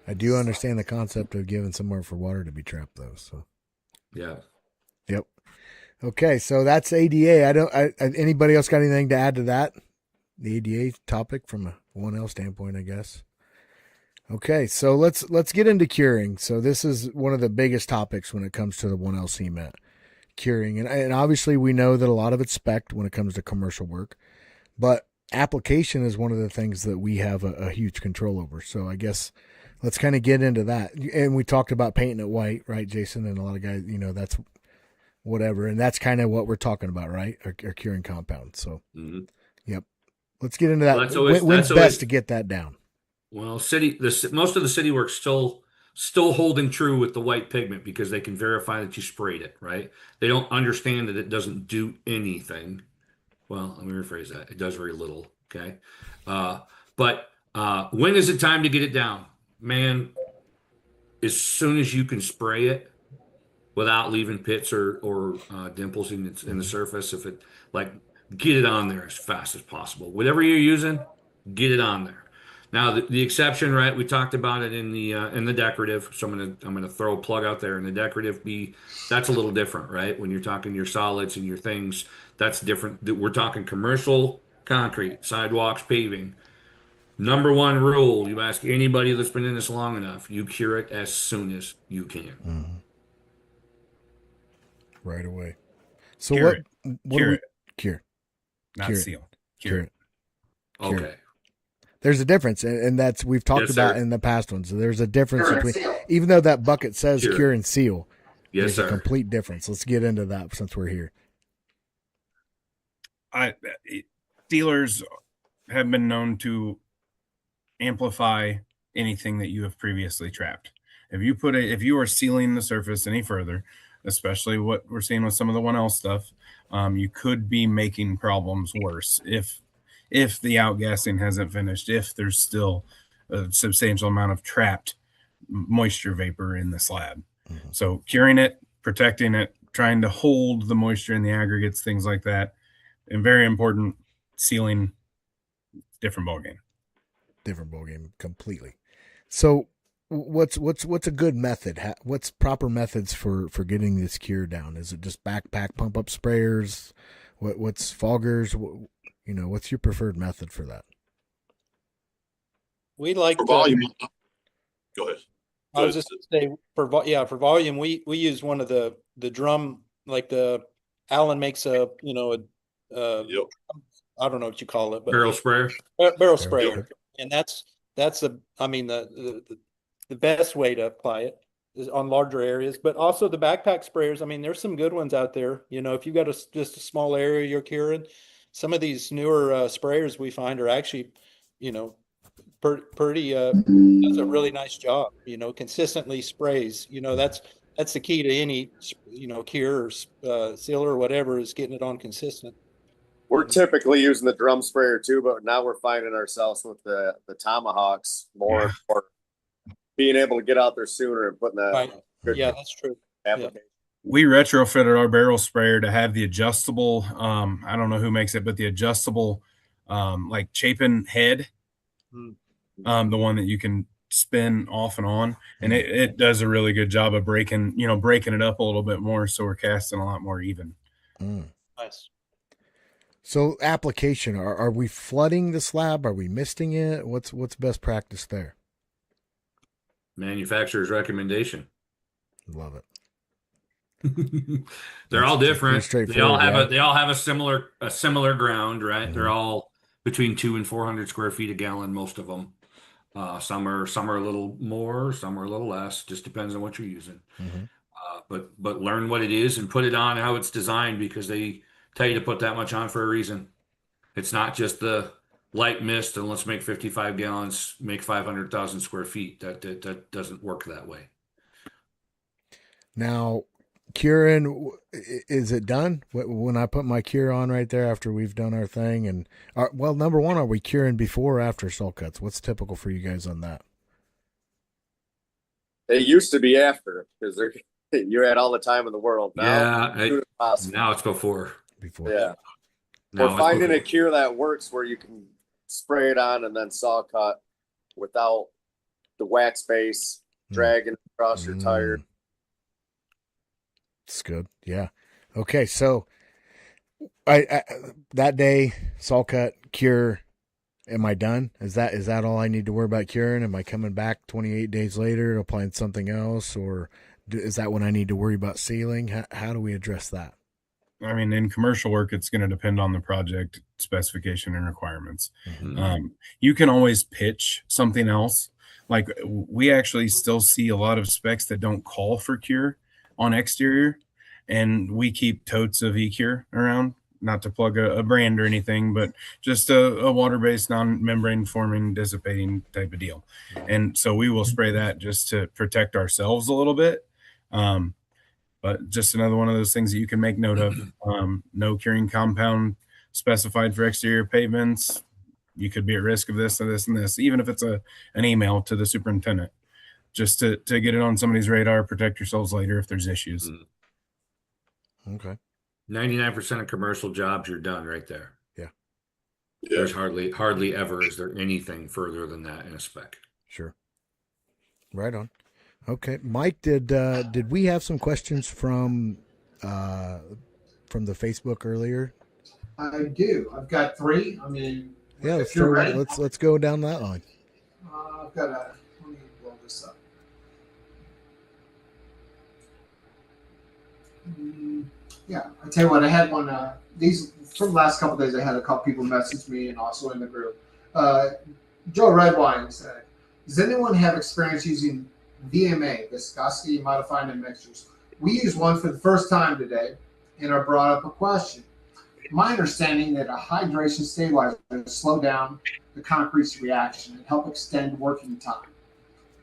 I do understand the concept of giving somewhere for water to be trapped, though. So, Yeah. yep. Okay, so that's ADA. Anybody else got anything to add to that? The ADA topic from a 1L standpoint, I guess. Okay, so let's get into curing. So this is one of the biggest topics when it comes to the 1L cement curing, and obviously we know that a lot of it's spec'd when it comes to commercial work, but application is one of the things that we have a huge control over. So I guess let's kind of get into that. And we talked about painting it white, right, Jason? And a lot of guys, that's whatever. And that's kind of what we're talking about, right? Our curing compound. So, Yep. Let's get into that. Well, When's best to get that down? Well, most of the city work's still holding true with the white pigment because they can verify that you sprayed it, right? They don't understand that it doesn't do anything. Well, let me rephrase that. It does very little. Okay. But when is it time to get it down? Man, as soon as you can spray it without leaving pits or dimples in the surface, get it on there as fast as possible. Whatever you're using, get it on there. Now the exception, right? We talked about it in the decorative. So I'm gonna throw a plug out there in the decorative. That's a little different, right? When you're talking your solids and your things, that's different. We're talking commercial concrete, sidewalks, paving. Number one rule: you ask anybody that's been in this long enough, you cure it as soon as you can. Mm-hmm. Right away. So Cure what do we cure? Not Cure it. seal. Cure it. Cure Okay. it. There's a difference, and that's we've talked Yes, about sir. in the past ones. So there's a difference Cure and between, seal. even though that bucket says Cure. cure and seal, Yes, there's a sir. complete difference. Let's get into that since we're here. Dealers have been known to amplify anything that you have previously trapped. If you are sealing the surface any further, especially what we're seeing with some of the 1L stuff, you could be making problems worse if the outgassing hasn't finished, if there's still a substantial amount of trapped moisture vapor in the slab. Mm-hmm. So curing it, protecting it, trying to hold the moisture in the aggregates, things like that, and very important, sealing, different ballgame. Different ballgame completely. So what's a good method? What's proper methods for getting this cure down? Is it just backpack pump up sprayers? What's foggers? What's your preferred method for that? We like For volume. Go ahead. I was just gonna say for volume, we use one of the drum, like the Allen makes a Yep. I don't know what you call it, but Barrel sprayer. barrel sprayer, and that's the best way to apply it is on larger areas, but also the backpack sprayers. I mean, there's some good ones out there. If you got just a small area you're curing, some of these newer sprayers we find are actually, pretty does a really nice job. Consistently sprays. That's the key to any cure or sealer or whatever, is getting it on consistent. We're typically using the drum sprayer too, but now we're finding ourselves with the Tomahawks more for being able to get out there sooner and putting that. Right. Yeah, that's true. Application. We retrofitted our barrel sprayer to have the adjustable, I don't know who makes it, but the adjustable, like Chapin head, the one that you can spin off and on. And it does a really good job of breaking it up a little bit more. So we're casting a lot more even. Nice. So application, are we flooding the slab? Are we misting it? What's best practice there? Manufacturer's recommendation. Love it. They're all different. They all have right? they all have a similar ground, right? Mm-hmm. They're all between 200 and 400 square feet a gallon, most of them. Some are a little more, some are a little less. Just depends on what you're using. Mm-hmm. But learn what it is and put it on how it's designed, because they tell you to put that much on for a reason. It's not just the light mist and let's make 55 gallons, make 500,000 square feet. That doesn't work that way. Now, curing, is it done when I put my cure on right there after we've done our thing? And number one, are we curing before or after saw cuts? What's typical for you guys on that? It used to be after, because you had all the time in the world. Now, now it's before. Yeah. We're finding a cure that works where you can spray it on and then saw cut without the wax base dragging across your tire. It's good. Yeah. Okay. So I that day, saw cut, cure, am I done? Is that all I need to worry about curing? Am I coming back 28 days later applying something else, or is that when I need to worry about sealing? How do we address that? I mean, in commercial work, it's going to depend on the project specification and requirements. Mm-hmm. You can always pitch something else. Like, we actually still see a lot of specs that don't call for cure on exterior, and we keep totes of E-Cure around, not to plug a brand or anything, but just a water-based, non-membrane forming, dissipating type of deal. And so we will spray that just to protect ourselves a little bit. But just another one of those things that you can make note of. No curing compound specified for exterior pavements. You could be at risk of this and this and this, even if it's an email to the superintendent, just to get it on somebody's radar, protect yourselves later if there's issues. Okay. 99% of commercial jobs, you're done right there. Yeah. There's hardly ever is there anything further than that in a spec. Sure. Right on. Okay, Mike, did we have some questions from the Facebook earlier? I do. I've got 3. I mean, yeah, let's go down that line. I've got let me blow this up. Yeah, I tell you what, I had one. These from the last couple of days, I had a couple people message me and also in the group. Joe Redwine said, "Does anyone have experience using VMA, viscosity modifying mixtures? We used one for the first time today and are brought up a question. My understanding that a hydration stabilizer will slow down the concrete's reaction and help extend working time,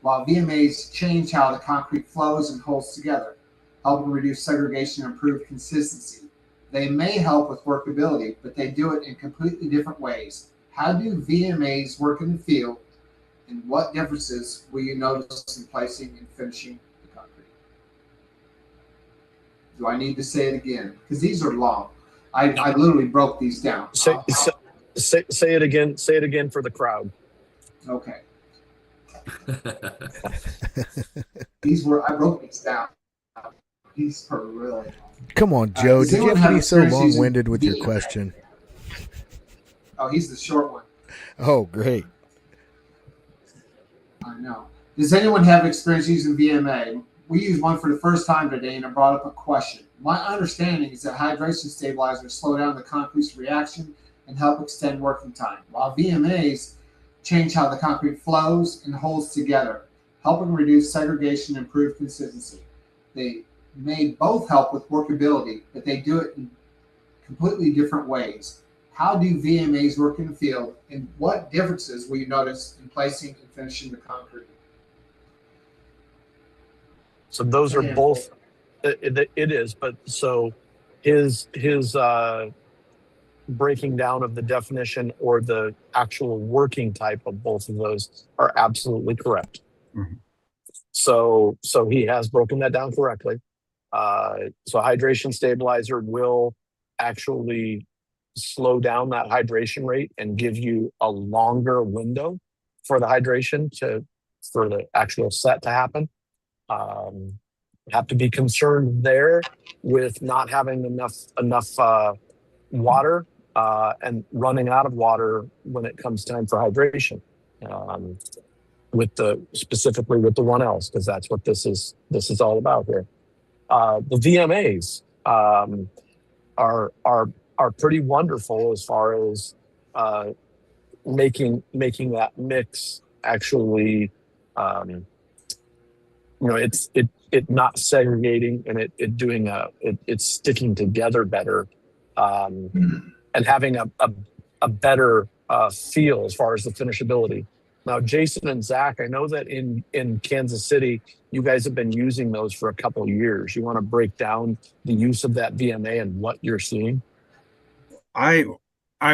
while VMAs change how the concrete flows and holds together, helping reduce segregation and improve consistency. They may help with workability, but they do it in completely different ways. How do VMAs work in the field? And what differences will you notice in placing and finishing the concrete?" Do I need to say it again? Because these are long. I literally broke these down. Say it again. Say it again for the crowd. Okay. I wrote these down. These are really. Come on, Joe. Does Did you anyone have to have be so experience using long-winded with your VMA? question? Oh, he's the short one. Oh, great. I know. Does anyone have experience using VMA? We used one for the first time today, and it brought up a question. My understanding is that hydration stabilizers slow down the concrete's reaction and help extend working time, while VMAs change how the concrete flows and holds together, helping reduce segregation and improve consistency. They may both help with workability, but they do it in completely different ways. How do VMAs work in the field, and what differences will you notice in placing and finishing the concrete? So those are both. It is, but so his breaking down of the definition or the actual working type of both of those are absolutely correct. Mm-hmm. So he has broken that down correctly. So hydration stabilizer will actually slow down that hydration rate and give you a longer window for the hydration for the actual set to happen. Have to be concerned there with not having enough water and running out of water when it comes time for hydration. Specifically with the 1Ls, because that's what this is all about here. The VMAs are pretty wonderful as far as making that mix actually. It not segregating and it doing it's sticking together better, and having a better feel as far as the finishability. Now, Jason and Zach, I know that in Kansas City, you guys have been using those for a couple of years. You want to break down the use of that VMA and what you're seeing? I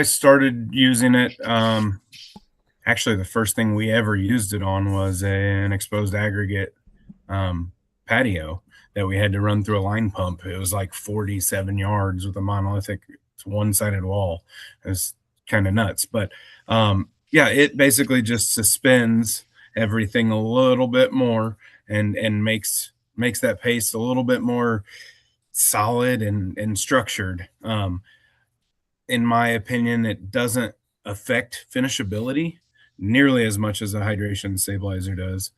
started using it. Actually, the first thing we ever used it on was an exposed aggregate patio that we had to run through a line pump. It was like 47 yards with a monolithic one-sided wall. It was kind of nuts, but yeah, it basically just suspends everything a little bit more and makes that paste a little bit more solid and structured. In my opinion, it doesn't affect finishability nearly as much as a hydration stabilizer does.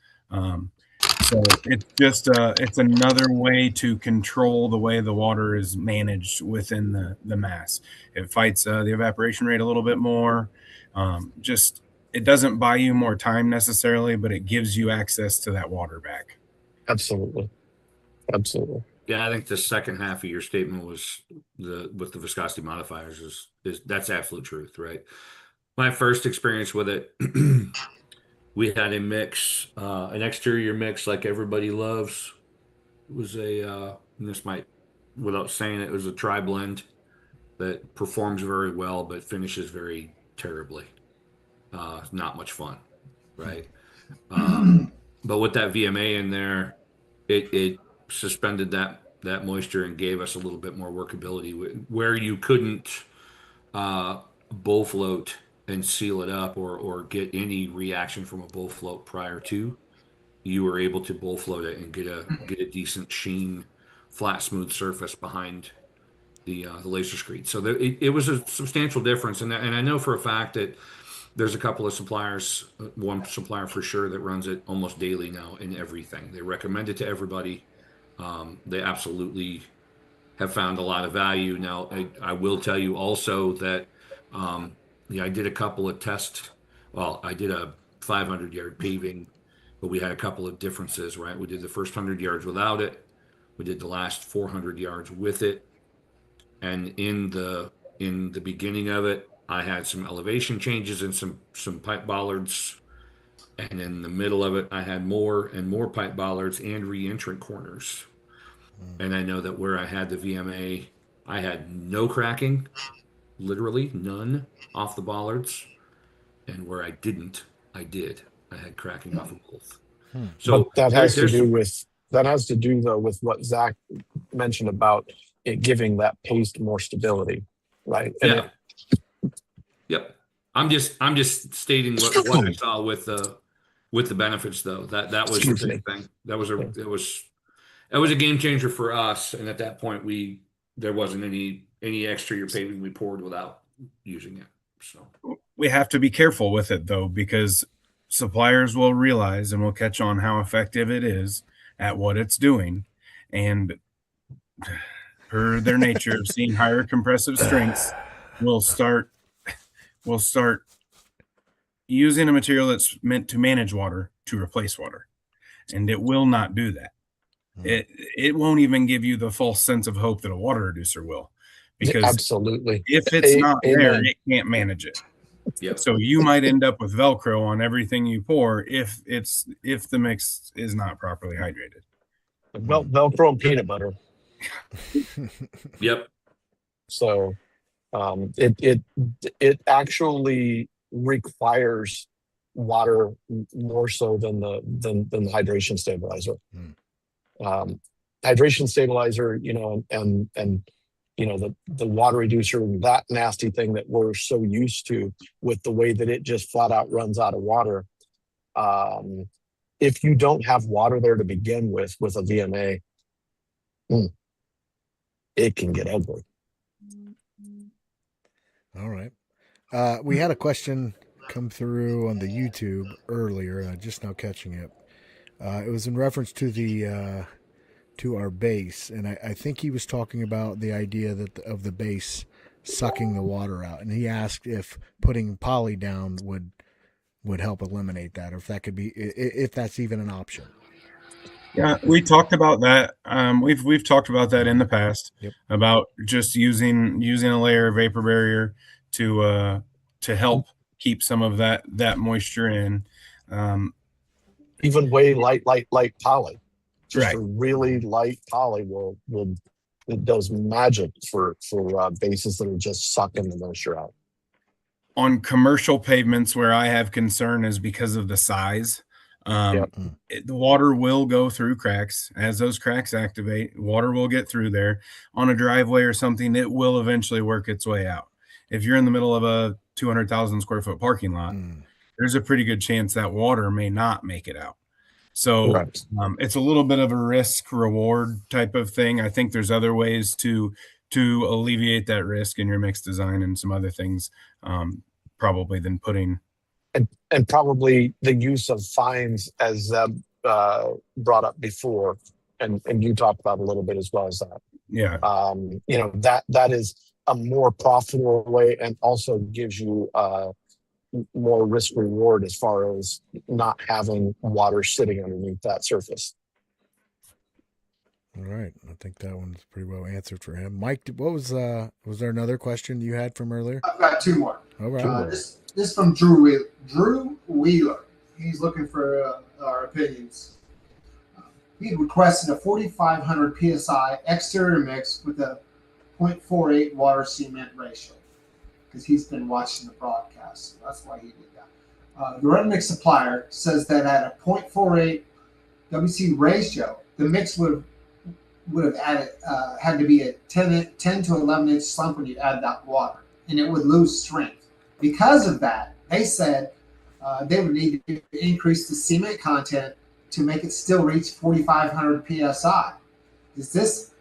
So it's just it's another way to control the way the water is managed within the mass. It fights the evaporation rate a little bit more. It doesn't buy you more time necessarily, but it gives you access to that water back. Absolutely. Yeah, I think the second half of your statement was with the viscosity modifiers is that's absolute truth, right? My first experience with it, we had a mix, an exterior mix like everybody loves. It was without saying it was a tri-blend that performs very well, but finishes very terribly. Not much fun, right? But with that VMA in there, it suspended that moisture and gave us a little bit more workability where you couldn't bull float and seal it up or get any reaction from a bull float prior to. You were able to bull float it and get a decent sheen, flat, smooth surface behind the laser screed. So it was a substantial difference, and I know for a fact that there's a couple of suppliers, one supplier for sure that runs it almost daily now in everything. They recommend it to everybody. They absolutely have found a lot of value. Now, I will tell you also that I did a couple of tests. Well, I did a 500-yard paving, but we had a couple of differences, right? We did the first 100 yards without it. We did the last 400 yards with it. And in the beginning of it, I had some elevation changes and some pipe bollards. And in the middle of it, I had more and more pipe bollards and re-entrant corners. And I know that where I had the VMA, I had no cracking, literally none off the bollards. And where I didn't, I did. I had cracking off of both. So but that has to do though with what Zach mentioned about it giving that paste more stability, right? And Yep. I'm just stating what I saw with the with the benefits though. That was the Excuse me. big thing. That was a game changer for us. And at that point, there wasn't any exterior paving we poured without using it. So we have to be careful with it though, because suppliers will realize and will catch on how effective it is at what it's doing, and per their nature of seeing higher compressive strengths, will start using a material that's meant to manage water to replace water, and it will not do that. It won't even give you the false sense of hope that a water reducer will, because absolutely, if it's not there, Amen. it can't manage it. Yep. So you might end up with Velcro on everything you pour if the mix is not properly hydrated. Velcro and peanut butter. Yep. So it actually requires water more so than the hydration stabilizer. Hydration stabilizer, and the water reducer, that nasty thing that we're so used to with the way that it just flat out runs out of water. If you don't have water there to begin with a VMA, it can get ugly. All right. We had a question come through on the YouTube earlier, just now catching it. It was in reference to to our base, and I think he was talking about the idea that of the base sucking the water out, and he asked if putting poly down would help eliminate that, or if that could be, if that's even an option. Yeah, we talked about that. We've talked about that in the past. Yep. About just using a layer of vapor barrier to help keep some of that moisture in. Even way light poly. Just Right. a really light poly it does magic for bases that are just sucking the moisture out. On commercial pavements, where I have concern is because of the size. The water will go through cracks. As those cracks activate, water will get through there. On a driveway or something, it will eventually work its way out. If you're in the middle of a 200,000 square foot parking lot, there's a pretty good chance that water may not make it out. So it's a little bit of a risk reward type of thing. I think there's other ways to alleviate that risk in your mix design and some other things, probably than putting. And probably the use of fines, as Zeb brought up before, and you talked about a little bit as well as that. Yeah. That is a more profitable way, and also gives you more risk reward as far as not having water sitting underneath that surface. All right. I think that one's pretty well answered for him. Mike, what was there another question you had from earlier? I've got two more. All right. This from Drew Wheeler. He's looking for our opinions. He requested a 4,500 PSI exterior mix with a 0.48 water cement ratio, because he's been watching the broadcast. So that's why he did that. The Red Mix supplier says that at a 0.48 WC ratio, the mix would have had to be a 10 to 11 inch slump when you add that water, and it would lose strength. Because of that, they said they would need to increase the cement content to make it still reach 4,500 PSI. Does this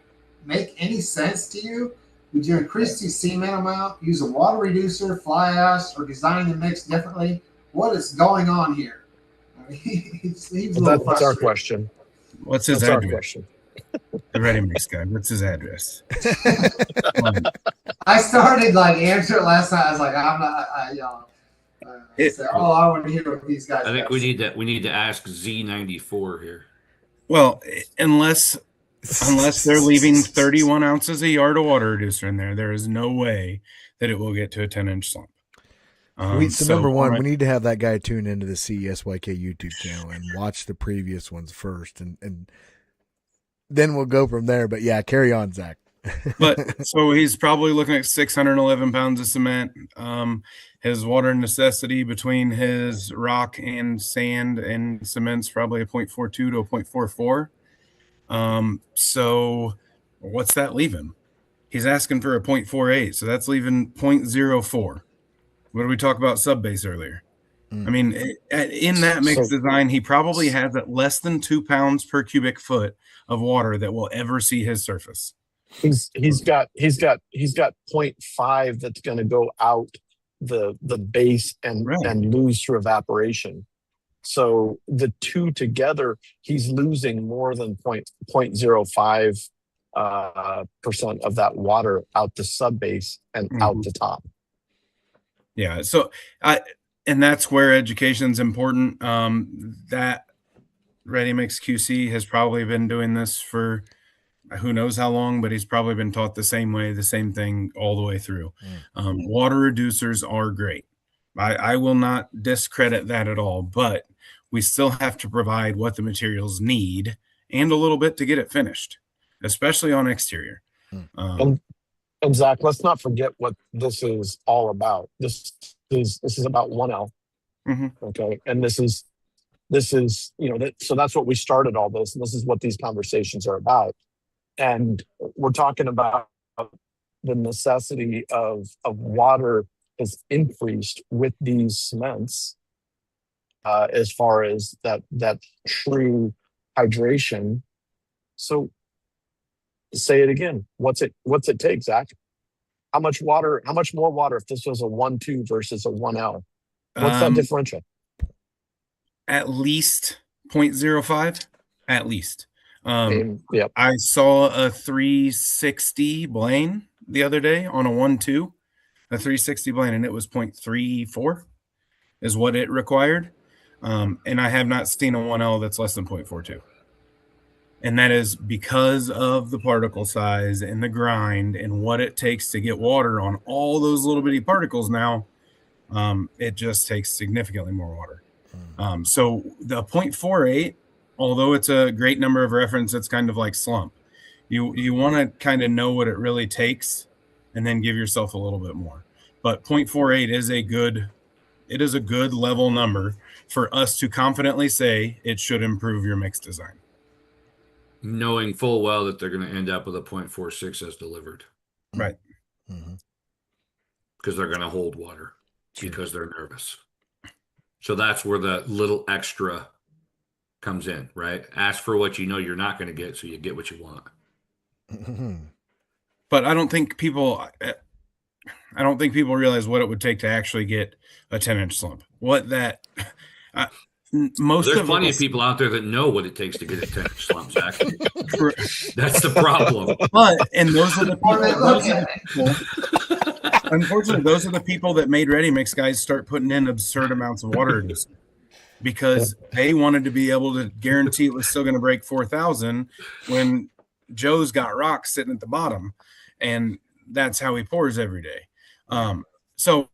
make any sense to you? Would you increase the cement amount, use a water reducer, fly ash, or design the mix differently? What is going on here? I mean, he's That's our question. What's his That's our address? question. The Ready Mix guy. What's his address? I started answer it last night. I was like, I'm not. I want to hear what these guys. I think we need to ask Z94 here. Well, unless they're leaving 31 ounces a yard of water reducer in there is no way that it will get to a 10-inch slump. So number one, we need to have that guy tune into the CESYK YouTube channel and watch the previous ones first, and then we'll go from there. But yeah, carry on, Zach. But so he's probably looking at 611 pounds of cement. His water necessity between his rock and sand and cement's probably a 0.42 to a 0.44. So what's that leave him? He's asking for a 0.48, so that's leaving 0.04. What did we talk about subbase earlier? I mean, in that mix design, he probably has at less than 2 pounds per cubic foot of water that will ever see his surface. He's got 0.5 that's going to go out the base and lose through evaporation. So the two together, he's losing more than 0.05% of that water out the sub base and out the top. Yeah. So and that's where education's important. That Ready Mix QC has probably been doing this for who knows how long, but he's probably been taught the same way, the same thing all the way through. Water reducers are great. I will not discredit that at all, but we still have to provide what the materials need and a little bit to get it finished, especially on exterior. And Zach, let's not forget what this is all about. This is about 1L. Okay. And this is, so that's what we started all this. And this is what these conversations are about. And we're talking about the necessity of water has increased with these cements as far as that true hydration. So say it again. What's it take, Zach? How much more water if this was a 1.2 versus a 1L? What's that differential? At least 0.05, at least. Yep. I saw a 360 Blaine the other day on a 1.2, a 360 Blaine, and it was 0.34 is what it required. And I have not seen a 1L that's less than 0.42. And that is because of the particle size and the grind and what it takes to get water on all those little bitty particles now. It just takes significantly more water. So the 0.48, although it's a great number of reference, it's kind of like slump. You want to kind of know what it really takes and then give yourself a little bit more. But 0.48 is a good level number for us to confidently say it should improve your mix design. Knowing full well that they're going to end up with a 0.46 as delivered. Right. Because they're going to hold water because they're nervous. So that's where the little extra comes in, right? Ask for what you know you're not going to get so you get what you want. But I don't think people realize what it would take to actually get a 10-inch slump. There's plenty of people out there that know what it takes to get a 10-inch slump, Zach. That's the problem. And those are the people. Unfortunately, those are the people that made Ready Mix guys start putting in absurd amounts of water reducer because they wanted to be able to guarantee it was still going to break 4,000 when Joe's got rocks sitting at the bottom, and that's how he pours every day. So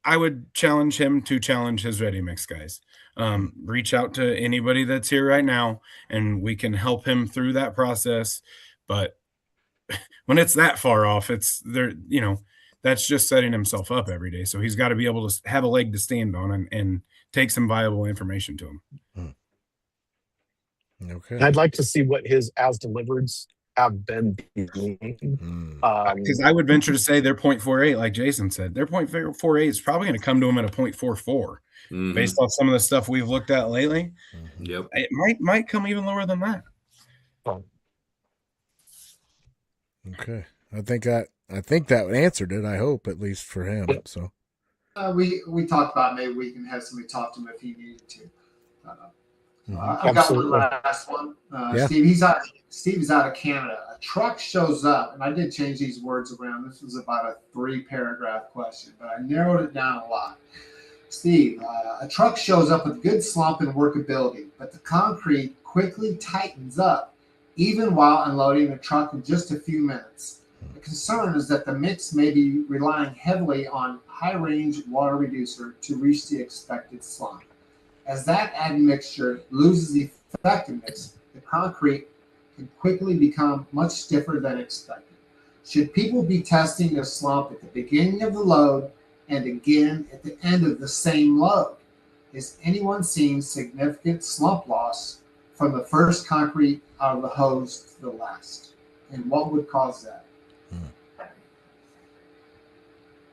I would challenge him to challenge his Ready Mix guys. Reach out to anybody that's here right now, and we can help him through that process. But when it's that far off, it's there, that's just setting himself up every day. So he's got to be able to have a leg to stand on and take some viable information to him. Okay. I'd like to see what his as delivereds have been doing. Because I would venture to say they're 0.48, like Jason said. Their 0.48 is probably going to come to him at a 0.44 based off some of the stuff we've looked at lately. Yep. It might come even lower than that. Okay. I think that answered it, I hope, at least for him. So we talked about maybe we can have somebody talk to him if he needed to. I've got one last one. Steve is out of Canada. A truck shows up, and I did change these words around. This was about a 3-paragraph question, but I narrowed it down a lot. Steve, a truck shows up with good slump and workability, but the concrete quickly tightens up even while unloading the truck in just a few minutes. The concern is that the mix may be relying heavily on high-range water reducer to reach the expected slump. As that admixture loses effectiveness, the concrete can quickly become much stiffer than expected. Should people be testing the slump at the beginning of the load and again at the end of the same load? Is anyone seeing significant slump loss from the first concrete out of the hose to the last? And what would cause that?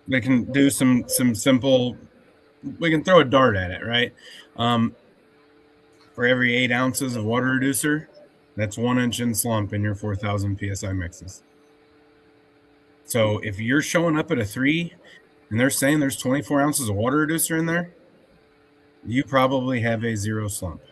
They can do some simple we can throw a dart at it, right? For every 8 ounces of water reducer, that's 1 inch in slump in your 4,000 psi mixes. So if you're showing up at a 3 and they're saying there's 24 ounces of water reducer in there, you probably have a 0 slump.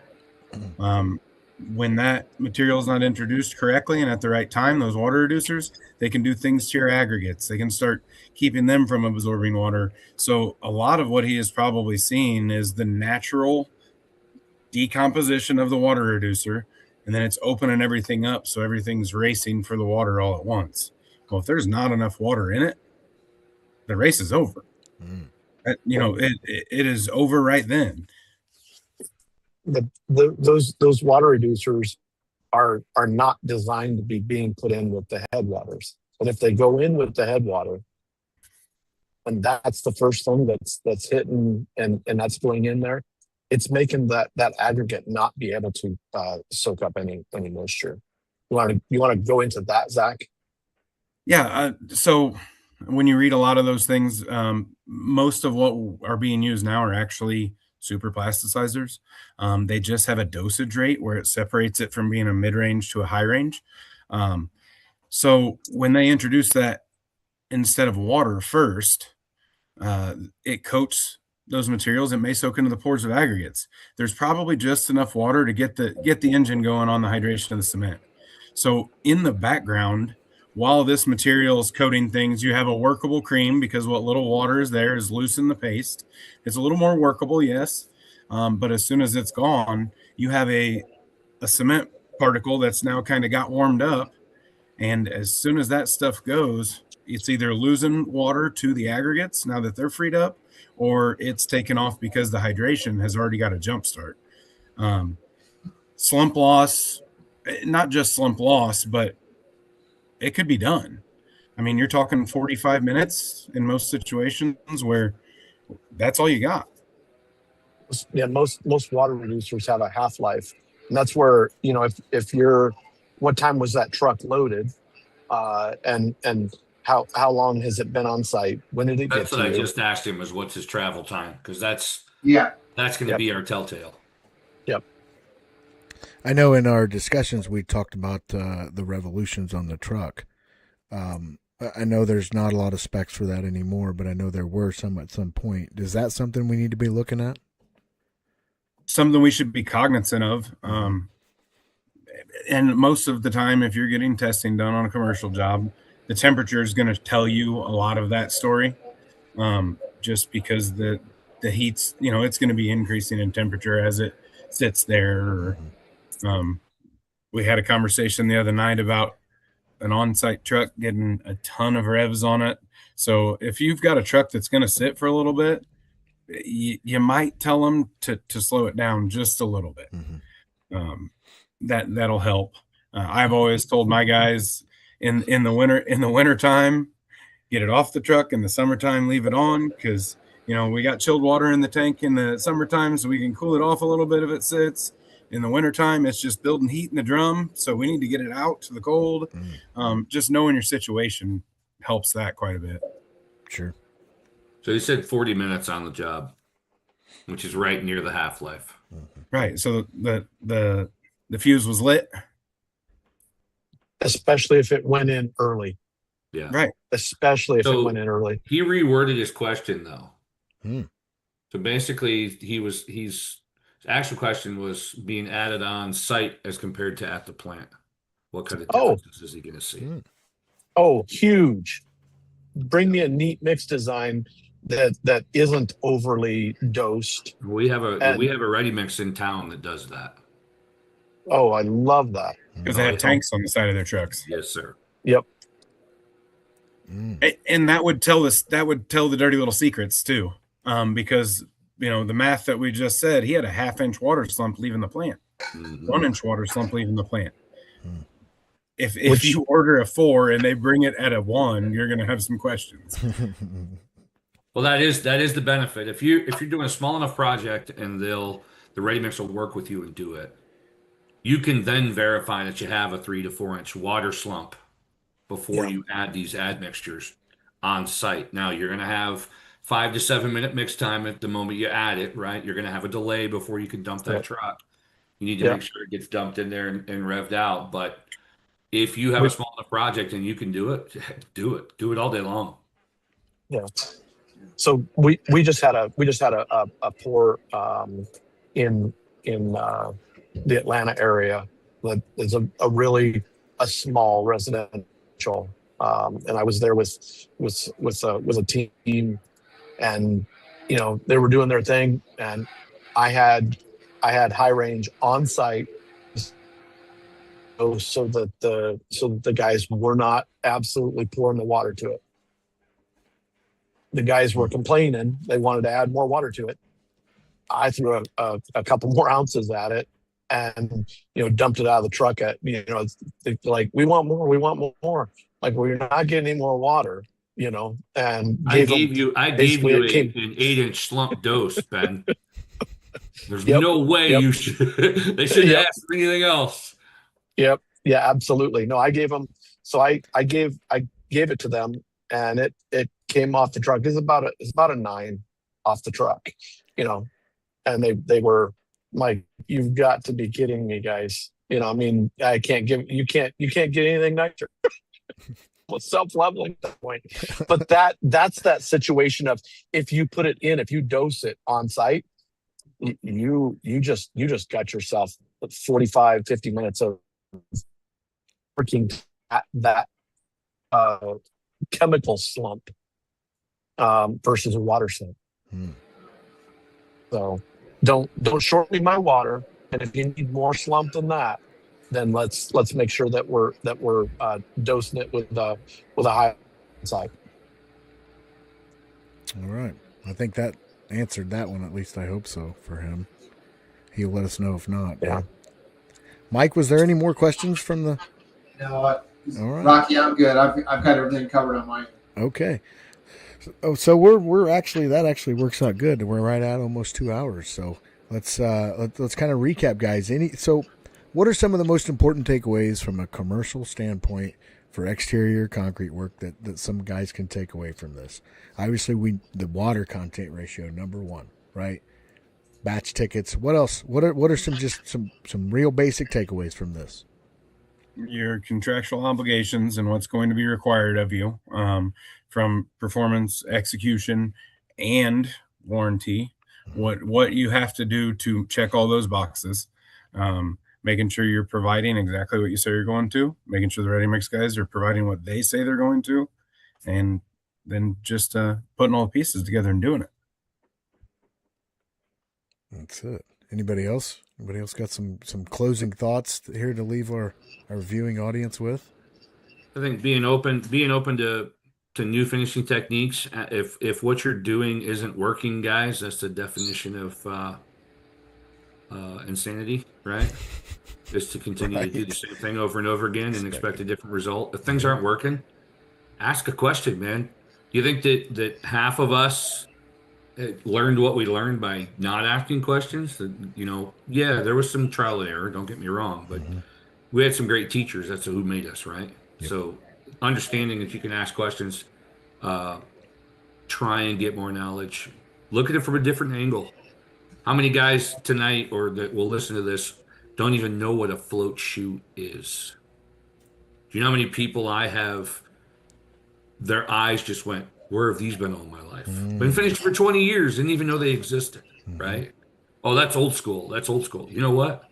When that material is not introduced correctly and at the right time, those water reducers, they can do things to your aggregates. They can start keeping them from absorbing water. So a lot of what he is probably seeing is the natural decomposition of the water reducer, and then it's opening everything up so everything's racing for the water all at once. Well, if there's not enough water in it, the race is over. It is over right then. Those water reducers are not designed to be being put in with the headwaters. But if they go in with the headwater, and that's the first thing that's hitting and that's going in there, it's making that aggregate not be able to soak up any moisture. You want to go into that, Zach? Yeah. So when you read a lot of those things, most of what are being used now are actually super plasticizers. They just have a dosage rate where it separates it from being a mid-range to a high range. So when they introduce that instead of water first, it coats those materials. It may soak into the pores of aggregates. There's probably just enough water to get the engine going on the hydration of the cement. So in the background, while this material is coating things, you have a workable cream because what little water is there is loosen the paste. It's a little more workable, yes. But as soon as it's gone, you have a cement particle that's now kind of got warmed up. And as soon as that stuff goes, it's either losing water to the aggregates now that they're freed up, or it's taken off because the hydration has already got a jump start. Slump loss, not just slump loss, but it could be done. I mean, you're talking 45 minutes in most situations where that's all you got. Yeah, most water reducers have a half-life. And that's where, if you're, what time was that truck loaded? And how long has it been on site? When did it get to you? That's what I just asked him, is what's his travel time? Because that's going to be our telltale. Yep. I know in our discussions we talked about the revolutions on the truck. I know there's not a lot of specs for that anymore, but I know there were some at some point. Is that something we need to be looking at? Something we should be cognizant of. And most of the time, if you're getting testing done on a commercial job, the temperature is going to tell you a lot of that story, just because the heat's, it's going to be increasing in temperature as it sits there. We had a conversation the other night about an on-site truck getting a ton of revs on it. So if you've got a truck that's going to sit for a little bit, you might tell them to slow it down just a little bit. That'll help. I've always told my guys in the winter time, get it off the truck. In the summertime, leave it on, because we got chilled water in the tank in the summertime, so we can cool it off a little bit if it sits. In the wintertime, it's just building heat in the drum, so we need to get it out to the cold. Just knowing your situation helps that quite a bit. Sure. So you said 40 minutes on the job, which is right near the half-life. Right. So the fuse was lit. Especially if it went in early. Yeah. Right. Especially if it went in early. He reworded his question though. So basically his actual question was being added on site as compared to at the plant. What kind of differences is he going to see? Oh, huge. Bring me a neat mix design that isn't overly dosed. We have a ready mix in town that does that. Oh, I love that. Because they have tanks on the side of their trucks. Yes, sir. Yep. And that would tell the dirty little secrets too. Because the math that we just said, he had a 1/2 inch water slump leaving the plant. 1 inch water slump leaving the plant. If you order a 4 and they bring it at a 1, you're going to have some questions. Well, that is the benefit. If you're doing a small enough project and the ready mix will work with you and do it, you can then verify that you have a 3 to 4 inch water slump before you add these admixtures on site. Now you're going to have 5 to 7 minute mix time at the moment you add it, right? You're going to have a delay before you can dump that Yep. truck. You need to Yep. make sure it gets dumped in there and revved out. But if you have a small enough project and you can do it, do it. Do it all day long. Yeah. So we just had a pour in the Atlanta area that is a really small residential, and I was there with a team, and they were doing their thing, and I had high range on site, so that the guys were not absolutely pouring the water to it. The guys were complaining; they wanted to add more water to it. I threw a couple more ounces at it, and dumped it out of the truck. They're like, we want more. Like, we're not getting any more water, And I gave you an 8-inch slump dose, Ben. There's no way you should. They shouldn't ask for anything else. Yep. Yeah. Absolutely. No, I gave them. So I gave it to them, and it came off the truck. It's about a 9 off the truck, and they were like, "You've got to be kidding me, guys." I can't you can't get anything nicer. Well, self-leveling at that point. But that's that situation of, if you put it in, if you dose it on site, you just got yourself 45, 50 minutes of working that chemical slump versus a water slump. So don't short me my water. And if you need more slump than that, then let's make sure that we're dosing it with a high side. All right. I think that answered that one. At least I hope so for him. He'll let us know if not. Yeah. Mike, was there any more questions from the? No, All right. Rocky, I'm good. I've got everything covered on mine. Okay. So we're actually, that actually works out good. We're right at almost 2 hours. So let's kind of recap, guys. So what are some of the most important takeaways from a commercial standpoint for exterior concrete work that some guys can take away from this? Obviously, the water content ratio, number one, right? Batch tickets. What else? What are some real basic takeaways from this? Your contractual obligations and what's going to be required of you, from performance, execution, and warranty. What you have to do to check all those boxes. Making sure you're providing exactly what you say you're going to, making sure the Ready Mix guys are providing what they say they're going to, and then just putting all the pieces together and doing it. That's it. Anybody else? Anybody else got some closing thoughts here to leave our viewing audience with? I think being open to new finishing techniques. If what you're doing isn't working, guys, that's the definition of insanity, right? Is to continue to do the same thing over and over again and expect a different result. If things aren't working, ask a question, man. Do you think that half of us learned what we learned by not asking questions? There was some trial and error, don't get me wrong, but we had some great teachers. That's who made us, right? Yep. So understanding that you can ask questions, try and get more knowledge, look at it from a different angle. How many guys tonight or that will listen to this don't even know what a float chute is? Do you know how many people I have, their eyes just went, where have these been all my life? Been finished for 20 years, didn't even know they existed, right? Oh, that's old school. That's old school. You know what?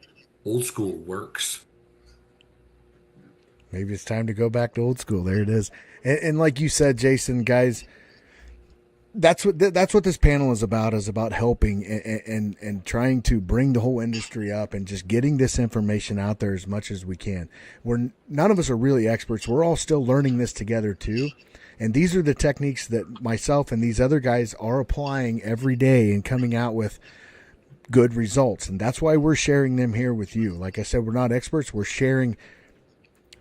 Old school works. Maybe it's time to go back to old school. There it is. And like you said, Jason, guys, that's what this panel is about helping and trying to bring the whole industry up and just getting this information out there as much as we can. None of us are really experts. We're all still learning this together too. And these are the techniques that myself and these other guys are applying every day and coming out with good results. And that's why we're sharing them here with you. Like I said, we're not experts. We're sharing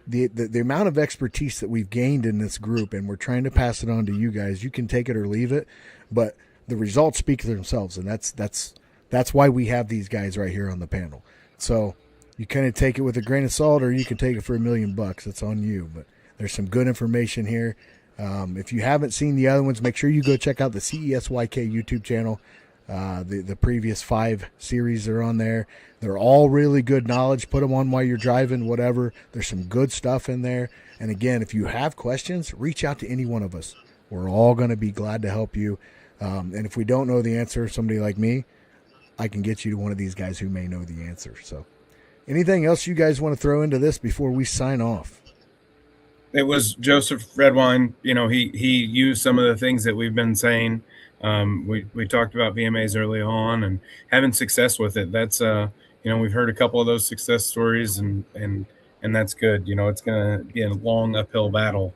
the amount of expertise that we've gained in this group, and we're trying to pass it on to you guys. You can take it or leave it, but the results speak for themselves, and that's why we have these guys right here on the panel. So you kind of take it with a grain of salt, or you can take it for $1 million. It's on you. But there's some good information here. If you haven't seen the other ones, make sure you go check out the CESYK YouTube channel. The previous 5 series are on there. They're all really good knowledge. Put them on while you're driving, whatever. There's some good stuff in there. And again, if you have questions, reach out to any one of us. We're all going to be glad to help you. And if we don't know the answer, somebody like me, I can get you to one of these guys who may know the answer. So anything else you guys want to throw into this before we sign off? It was Joseph Redwine. You know, he used some of the things that we've been saying. We talked about VMAs early on and having success with it. That's we've heard a couple of those success stories, and that's good. You know, it's going to be a long uphill battle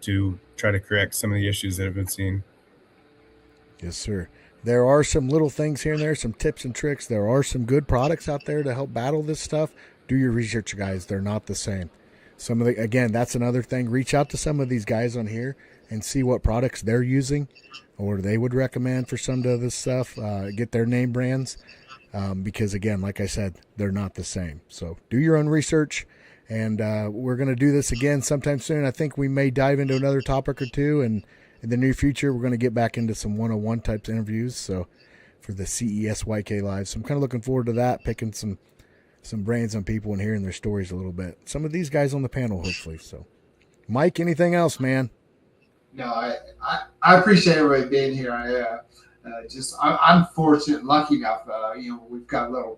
to try to correct some of the issues that have been seen. Yes, sir. There are some little things here and there, some tips and tricks. There are some good products out there to help battle this stuff. Do your research, guys. They're not the same. Again, that's another thing. Reach out to some of these guys on here and see what products they're using or they would recommend for some of this stuff. Get their name brands because, again, like I said, they're not the same. So do your own research, and we're going to do this again sometime soon. I think we may dive into another topic or two, and in the near future, we're going to get back into some one-on-one types of interviews. So for the CESYK Live, so I'm kind of looking forward to that, picking some brains on people and hearing their stories a little bit. Some of these guys on the panel, hopefully. So, Mike, anything else, man? No, I appreciate everybody being here. I'm fortunate and lucky enough. We've got a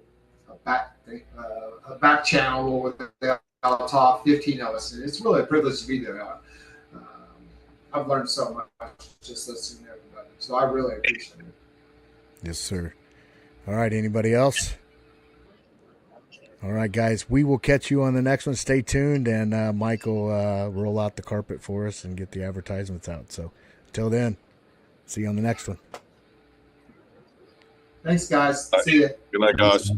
back channel where they'll talk, 15 of us. And it's really a privilege to be there. I've learned so much just listening to everybody. So I really appreciate it. Yes, sir. All right. Anybody else? All right, guys. We will catch you on the next one. Stay tuned, and Mike will roll out the carpet for us and get the advertisements out. So until then, see you on the next one. Thanks, guys. See you. Good night, guys.